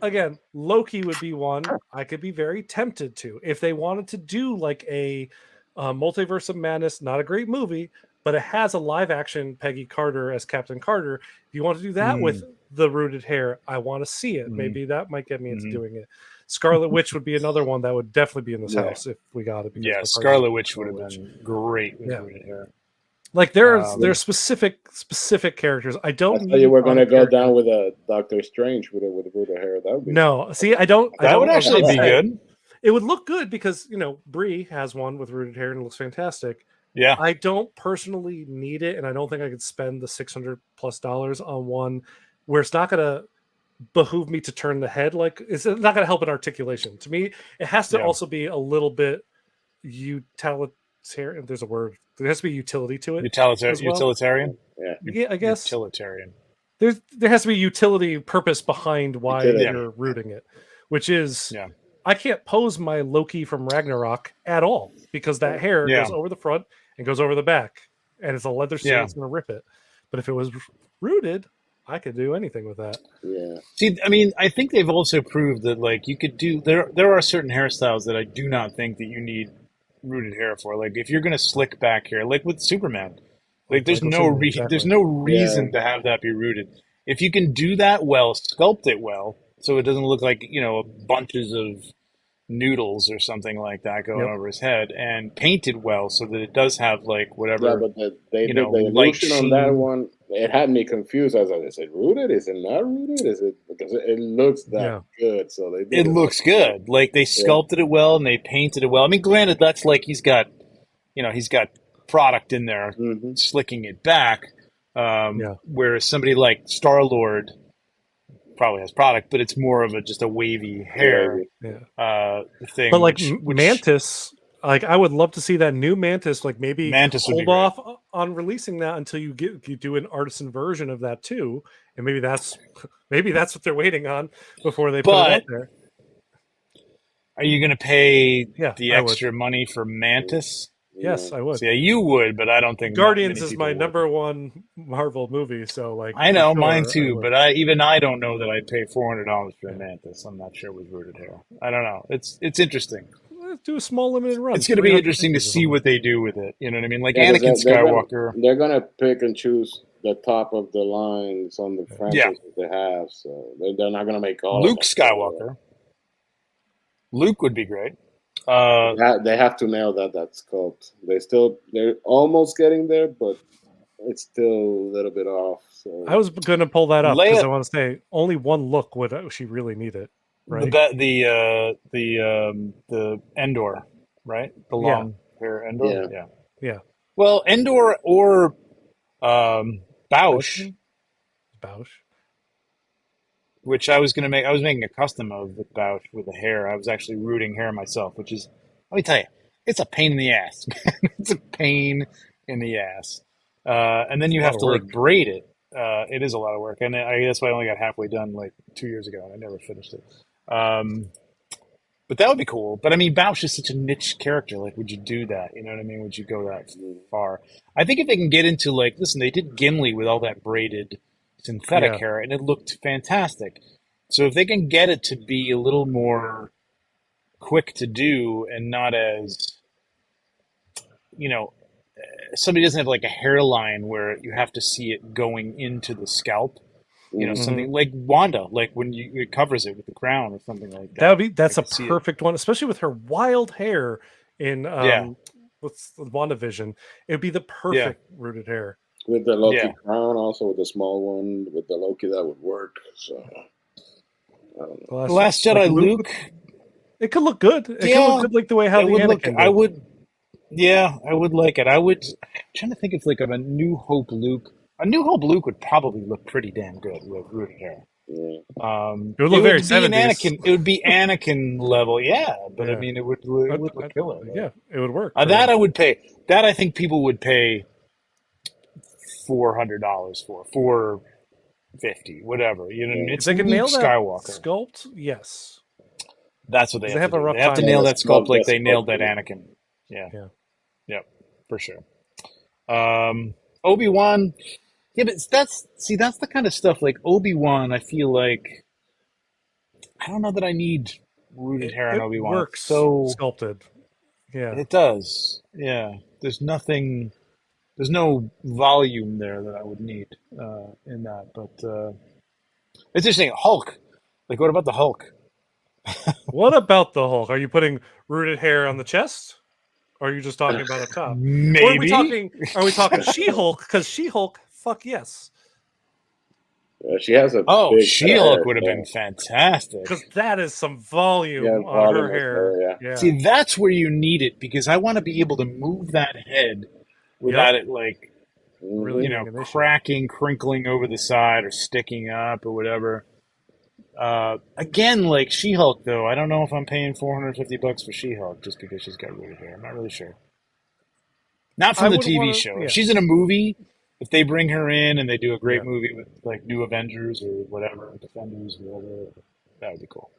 again, Loki would be one I could be very tempted to. If they wanted to do like a Multiverse of Madness, not a great movie, but it has a live action Peggy Carter as Captain Carter. If you want to do that with the rooted hair, I want to see it. Maybe that might get me into doing it. Scarlet Witch would be another one that would definitely be in this house if we got it. Yeah, Scarlet Witch would have been great with rooted hair. Like there's specific characters. I don't. I thought you were going to go down with a Doctor Strange with rooted hair. That would be no. See, I don't. That would actually be good. It would look good because Brie has one with rooted hair and it looks fantastic. Yeah, I don't personally need it, and I don't think I could spend the $600+ on one where it's not going to behoove me to turn the head. Like it's not going to help in articulation. To me, it has to also be a little bit utilitarian. There's a word. There has to be utility to it. Utilitarian. Yeah, I guess utilitarian. There has to be utility purpose behind why you're rooting it, which is I can't pose my Loki from Ragnarok at all because that hair goes over the front and goes over the back, and it's a leather suit. It's going to rip it. But if it was rooted, I could do anything with that. Yeah. See, I mean, I think they've also proved that like you could do there are certain hairstyles that I do not think that you need rooted hair for. Like if you're going to slick back hair, like with Superman, like there's no reason to have that be rooted. If you can do that well, sculpt it well, so it doesn't look like bunches of noodles or something like that going over his head, and paint it well so that it does have like whatever. Yeah, but they did the illusion on that one. It had me confused. As is it rooted? Is it not rooted? Is it because it looks that good? So they did it looks good. Like they sculpted it well and they painted it well. I mean, granted, that's like he's got product in there slicking it back. Whereas somebody like Star-Lord probably has product, but it's more of just a wavy hair thing. But like Mantis, like I would love to see that new Mantis. Like maybe hold off on releasing that until you do an artisan version of that too, and maybe that's what they're waiting on before they put it out there. Are you going to pay the extra money for Mantis? Yes, I would. Yeah, you would, but I don't think Guardians is my number one Marvel movie. So, like, I know mine too, but I don't know that I'd pay $400 for a Mantis. I'm not sure with rooted hair. I don't know. It's interesting. Let's do a small limited run. It's going to be interesting to see what they do with it. You know what I mean? Like Anakin Skywalker. They're going to pick and choose the top of the lines on the franchise that they have. So they're not going to make all. Luke Skywalker. Luke would be great. They have to nail that sculpt. They're almost getting there, but it's still a little bit off. So I was going to pull that up because I want to say only one look would she really need it, right? The Endor, right? The long hair Endor. Yeah. Well, Endor or Bausch. Which I was making a custom of with Bausch with the hair. I was actually rooting hair myself, which is, let me tell you, it's a pain in the ass. It's a pain in the ass. And then you have to like braid it. It is a lot of work. And that's why I only got halfway done like 2 years ago and I never finished it. But that would be cool. But I mean, Bausch is such a niche character. Like, would you do that? You know what I mean? Would you go that far? I think if they can get into like, listen, they did Gimli with all that braided synthetic hair and it looked fantastic. So if they can get it to be a little more quick to do and not as, somebody doesn't have like a hairline where you have to see it going into the scalp, something like Wanda, like when it covers it with the crown or something like that. That's a perfect one, especially with her wild hair in with WandaVision. It would be the perfect rooted hair. With the Loki crown, also with the small one, with the Loki, that would work. So, I don't know. The Last Jedi, like Luke. It could look good. It could look good, like the way how the Anakin did. I would like it. I'm trying to think of like of a New Hope Luke. A New Hope Luke would probably look pretty damn good with rooted hair. Yeah. It would look very 70s. It would be Anakin level, but I mean, it would look killer. Right? Yeah, it would work. That I would pay. That I think people would pay $400 for, $450, whatever. You know what I mean? It's they can nail that Skywalker sculpt. Yes, that's what they have a rough They have to time. nail that sculpt like they nailed that Anakin. Yeah. Yep, for sure. Obi-Wan. Yeah, but that's the kind of stuff like Obi-Wan. I feel like I don't know that I need rooted hair on It Obi-Wan. It's works so sculpted. Yeah. it does. Yeah, there's nothing. There's no volume there that I would need in that. But it's interesting. Hulk. Like, what about the Hulk? What about the Hulk? Are you putting rooted hair on the chest? Or are you just talking about up top? Or Maybe. are we talking She-Hulk? Because She-Hulk, fuck yes. She has a Oh, big head of She-Hulk hair. would have been fantastic. Because that is some Yeah, volume on her volume of hair. hair, yeah. Yeah. See, that's where you need it because I want to be able to move that head without it like Really you being know an issue. cracking, crinkling over the side or sticking up or whatever. Again, like She-Hulk though, I don't know if I'm paying $450 for She-Hulk just because she's got rooted hair. I'm not really sure. Not I from the would TV want show. to. Yeah. If she's in a movie, if they bring her in and they do a great Yeah. movie with like New Avengers or whatever, Defenders, whatever, that would be cool.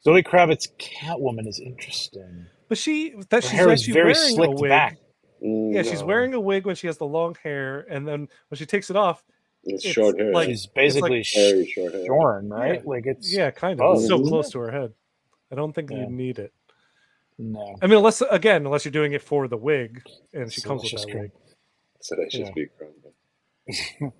Zoe Kravitz's Catwoman is interesting. But she's Her hair is actually very wearing a slicked wig. back. Yeah, she's No, wearing a wig when she has the long hair, and then when she takes it off, it's short hair. like She's basically very short hair. shorn, right? Like it's kind of. It's so buzzed. close to her head. I don't think Yeah. you need it. No. I mean, unless you're doing it for the wig, and she comes with Delicious that cream. wig. So that should Yeah. be crumble.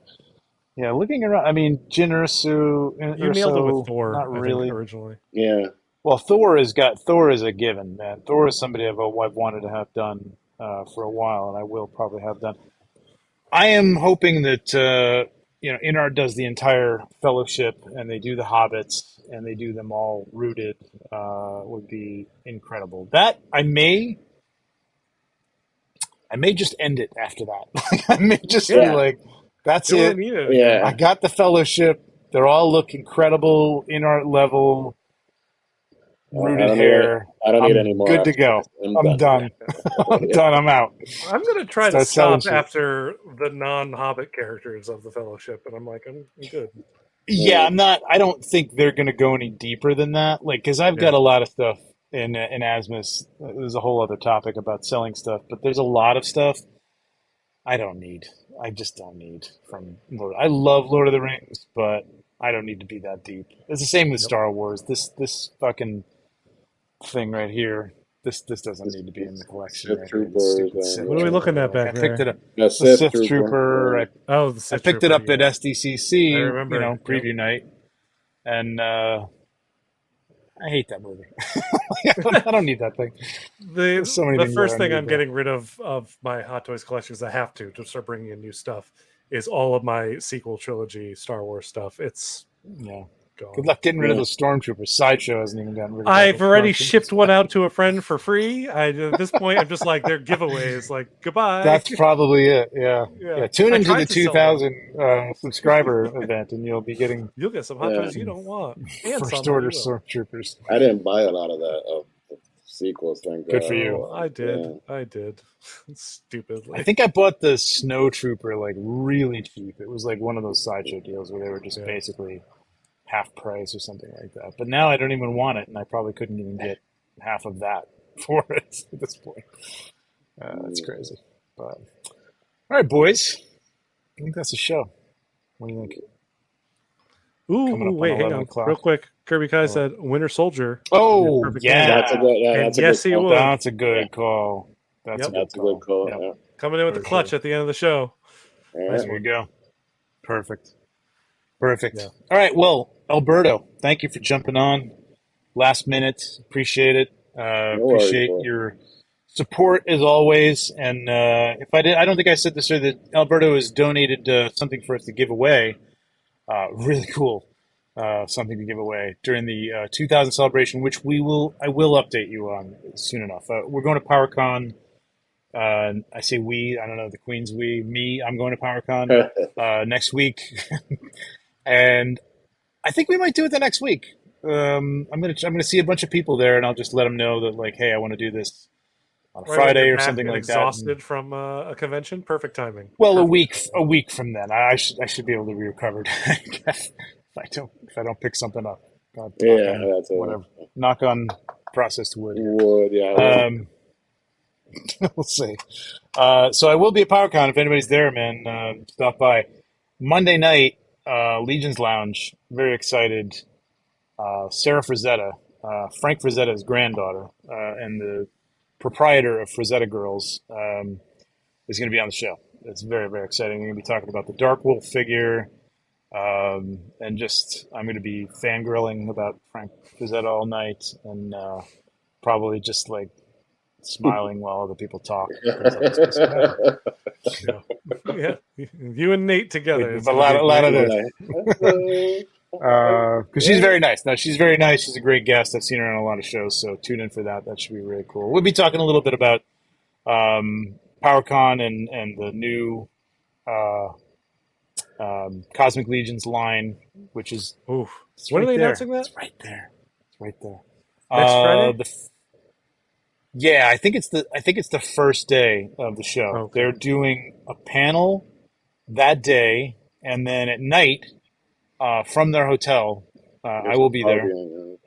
Yeah, looking around, I mean, Jin Ursu, You nailed it with Thor. not I really. think, originally. Yeah. Well, Thor is a given, man. Thor is somebody I've wanted to have done for a while, and I will probably have done. I am hoping that InArt does the entire Fellowship, and they do the Hobbits, and they do them all rooted. Would be incredible. That I may just end it after that. I may just be Yeah. like, that's You it. don't need it. Yeah. I got the Fellowship. They're all look incredible, InArt level, rooted hair. I don't need I'm any more. good to go. I'm done. I'm done. I'm out. I'm gonna try to Start selling stop shit. after the non-Hobbit characters of the Fellowship, and I'm like, I'm good. Yeah, I'm not. I don't think they're going to go any deeper than that. Like, because I've got a lot of stuff in Asmus. There's a whole other topic about selling stuff, but there's a lot of stuff I don't need. I just don't need from Lord. I love Lord of the Rings, but I don't need to be that deep. It's the same with Star Wars. This fucking thing right here. This doesn't need to be in the collection. Right here. This stupid Sith What are we looking at Trooper. back I picked there? it up. The The Sith Trooper. Oh, the I Sith picked it Trooper, up at yeah. SDCC, I remember. preview night, and I hate that movie. I don't need that thing. There's so many The things first I thing need I'm there. getting rid of my Hot Toys collection, because I have to start bringing in new stuff, is all of my sequel trilogy Star Wars stuff. It's Yeah. gone. Good luck getting rid of those stormtroopers. Sideshow hasn't even gotten rid of I've those already stormtroopers. shipped one out to a friend for free. At this point, I'm just like, they're giveaways. Like, goodbye. That's probably it. Yeah. Yeah. Tune I into tried the to sell 2,000 subscriber event, and you'll be getting You'll get some Hot Toys you don't want. And first some order that you will. stormtroopers. I didn't buy a lot of that of the sequels. Thank God. Good for you. I did. Yeah. I did. Stupidly. I think I bought the Snow Trooper like really cheap. It was like one of those sideshow deals where they were just basically half price or something like that. But now I don't even want it, and I probably couldn't even get half of that for it at this point. It's crazy. But all right, boys. I think that's a show. What do you think? Coming up Ooh, wait, on hang 11 on. o'clock. Real quick. Kirby Kai said Winter Soldier. Oh, Perfect yeah. That's a good. Yeah, And that's a yes, good he call. would. That's a good call. That's Yep. That's a good call. Yep. Yeah. Coming in with the For clutch sure. at the end of the show. Yeah. There you go. Perfect. Perfect. Yeah. All right. Well, Alberto, thank you for jumping on last minute. Appreciate it. worries, Appreciate bro. your support as always. And if I did, I don't think I said this earlier, that Alberto has donated something for us to give away. Really cool. Something to give away during the 2000 celebration, which I will update you on soon enough. We're going to PowerCon. I say we, I don't know, the Queen's me, I'm going to PowerCon next week. And I think we might do it the next week. I'm gonna see a bunch of people there, and I'll just let them know that, like, hey, I want to do this on a Right when Friday you're or back something and like that. exhausted from a convention. Perfect timing. Well, Perfect. a week from then, I should be able to be recovered. if I don't pick something up. God, Yeah, that's it. whatever. Knock on processed wood. Wood, yeah. We'll see. So I will be at PowerCon if anybody's there, man. Stop by. Monday night, Legion's Lounge. Very excited. Sarah Frazetta, Frank Frazetta's granddaughter, and the proprietor of Frazetta Girls, is going to be on the show. It's very, very exciting. We're going to be talking about the Dark Wolf figure, and just I'm going to be fangirling about Frank Frazetta all night, and probably just like smiling while other people talk. Yeah, you and Nate together. A lot of this. Because she's very nice. No, she's very nice. She's a great guest. I've seen her on a lot of shows, so tune in for that. That should be really cool. We'll be talking a little bit about PowerCon and the new Cosmic Legions line, which is when are they announcing that? It's right there. It's right there. Next Friday. Yeah, I think it's the first day of the show. Okay. They're doing a panel that day, and then at night, from their hotel, I will be there.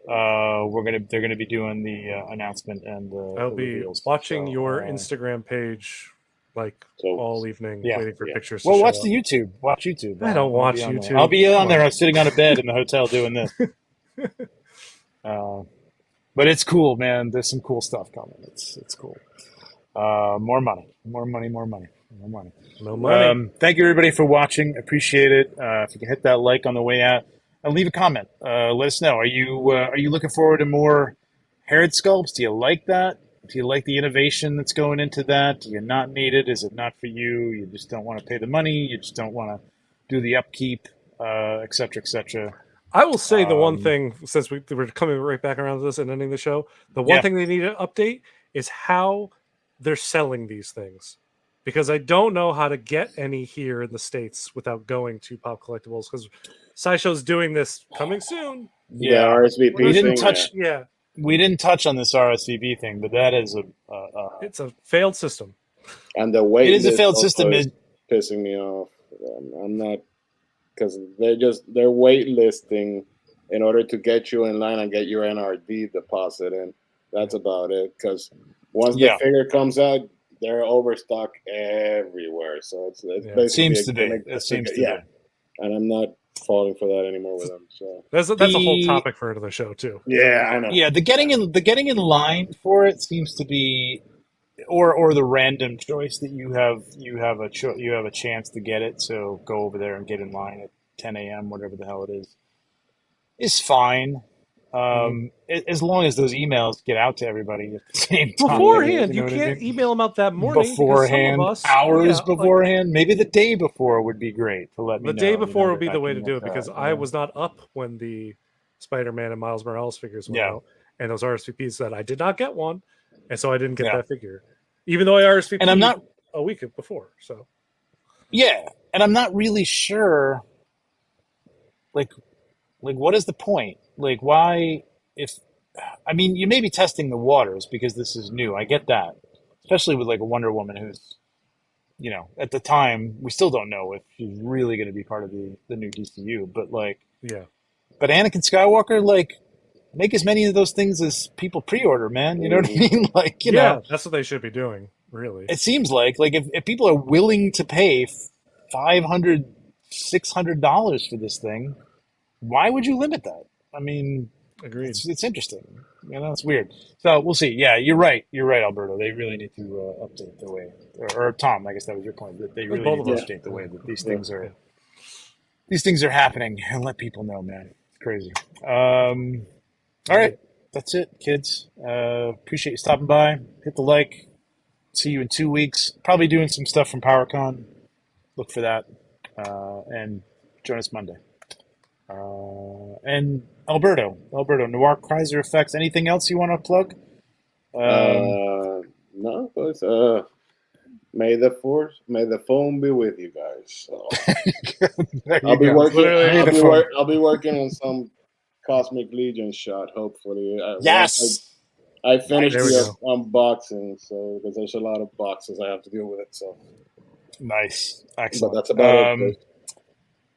They're gonna be doing the announcement and I'll the be reveals. watching your Instagram page all evening, waiting for pictures. Well, watch the YouTube. Watch YouTube. I don't watch YouTube. I'll be on there. I'm sitting on a bed in the hotel doing this. But it's cool, man. There's some cool stuff coming. It's cool. More money. No money. Thank you, everybody, for watching. Appreciate it. If you can hit that like on the way out and leave a comment. Let us know. Are you looking forward to more Herod sculpts? Do you like that? Do you like the innovation that's going into that? Do you not need it? Is it not for you? You just don't want to pay the money. You just don't want to do the upkeep, et cetera, et cetera. I will say the one thing, since we're coming right back around to this and ending the show, the one thing they need to update is how they're selling these things. Because I don't know how to get any here in the States without going to Pop Collectibles, because SciShow's doing this coming soon. Yeah, RSVP. We didn't touch on this RSVP thing, but that is it's a failed system. And the way it is a failed system is pissing me off. I'm not, because they're waitlisting in order to get you in line and get your NRD deposit in. That's about it. Because once the figure comes out, they're overstock everywhere. So it's basically it seems to be. And I'm not falling for that anymore with them. So that's a whole topic for another show too. Yeah, I know. Yeah, the getting in line for it seems to be, or the random choice that you have a chance to get it. So go over there and get in line at 10 a.m. whatever the hell it is fine. As long as those emails get out to everybody at the same time. Beforehand, you can't email them out that morning. Beforehand, hours beforehand, maybe the day before would be great to let me know. The day before would be the way to do it, because I was not up when the Spider-Man and Miles Morales figures went out, and those RSVPs said I did not get one, and so I didn't get that figure, even though I RSVP'd and I'm not a week before. So and I'm not really sure, like what is the point? Like, why, you may be testing the waters because this is new. I get that. Especially with like a Wonder Woman who's, at the time, we still don't know if she's really going to be part of the new DCU. But but Anakin Skywalker, make as many of those things as people pre-order, man. You know what I mean? That's what they should be doing, really. It seems like if people are willing to pay $500, $600 for this thing, why would you limit that? Agreed. It's interesting. It's weird. So we'll see. Yeah, you're right. You're right, Alberto. They really need to update the way, or Tom, I guess that was your point, that they really need to update the way that these things are happening and let people know, man. It's crazy. All right. That's it, kids. Appreciate you stopping by. Hit the like. See you in 2 weeks. Probably doing some stuff from PowerCon. Look for that. And join us Monday. And Alberto, Noir Kaiser effects. Anything else you want to plug? No, but may the phone be with you guys. So. I'll be working on some Cosmic Legion shot. Hopefully, yes. I finished the unboxing, so because there's a lot of boxes I have to deal with it. So nice, excellent. But that's about it.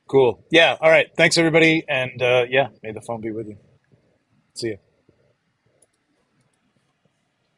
Cool. Yeah. All right. Thanks, everybody. And may the phone be with you. See you.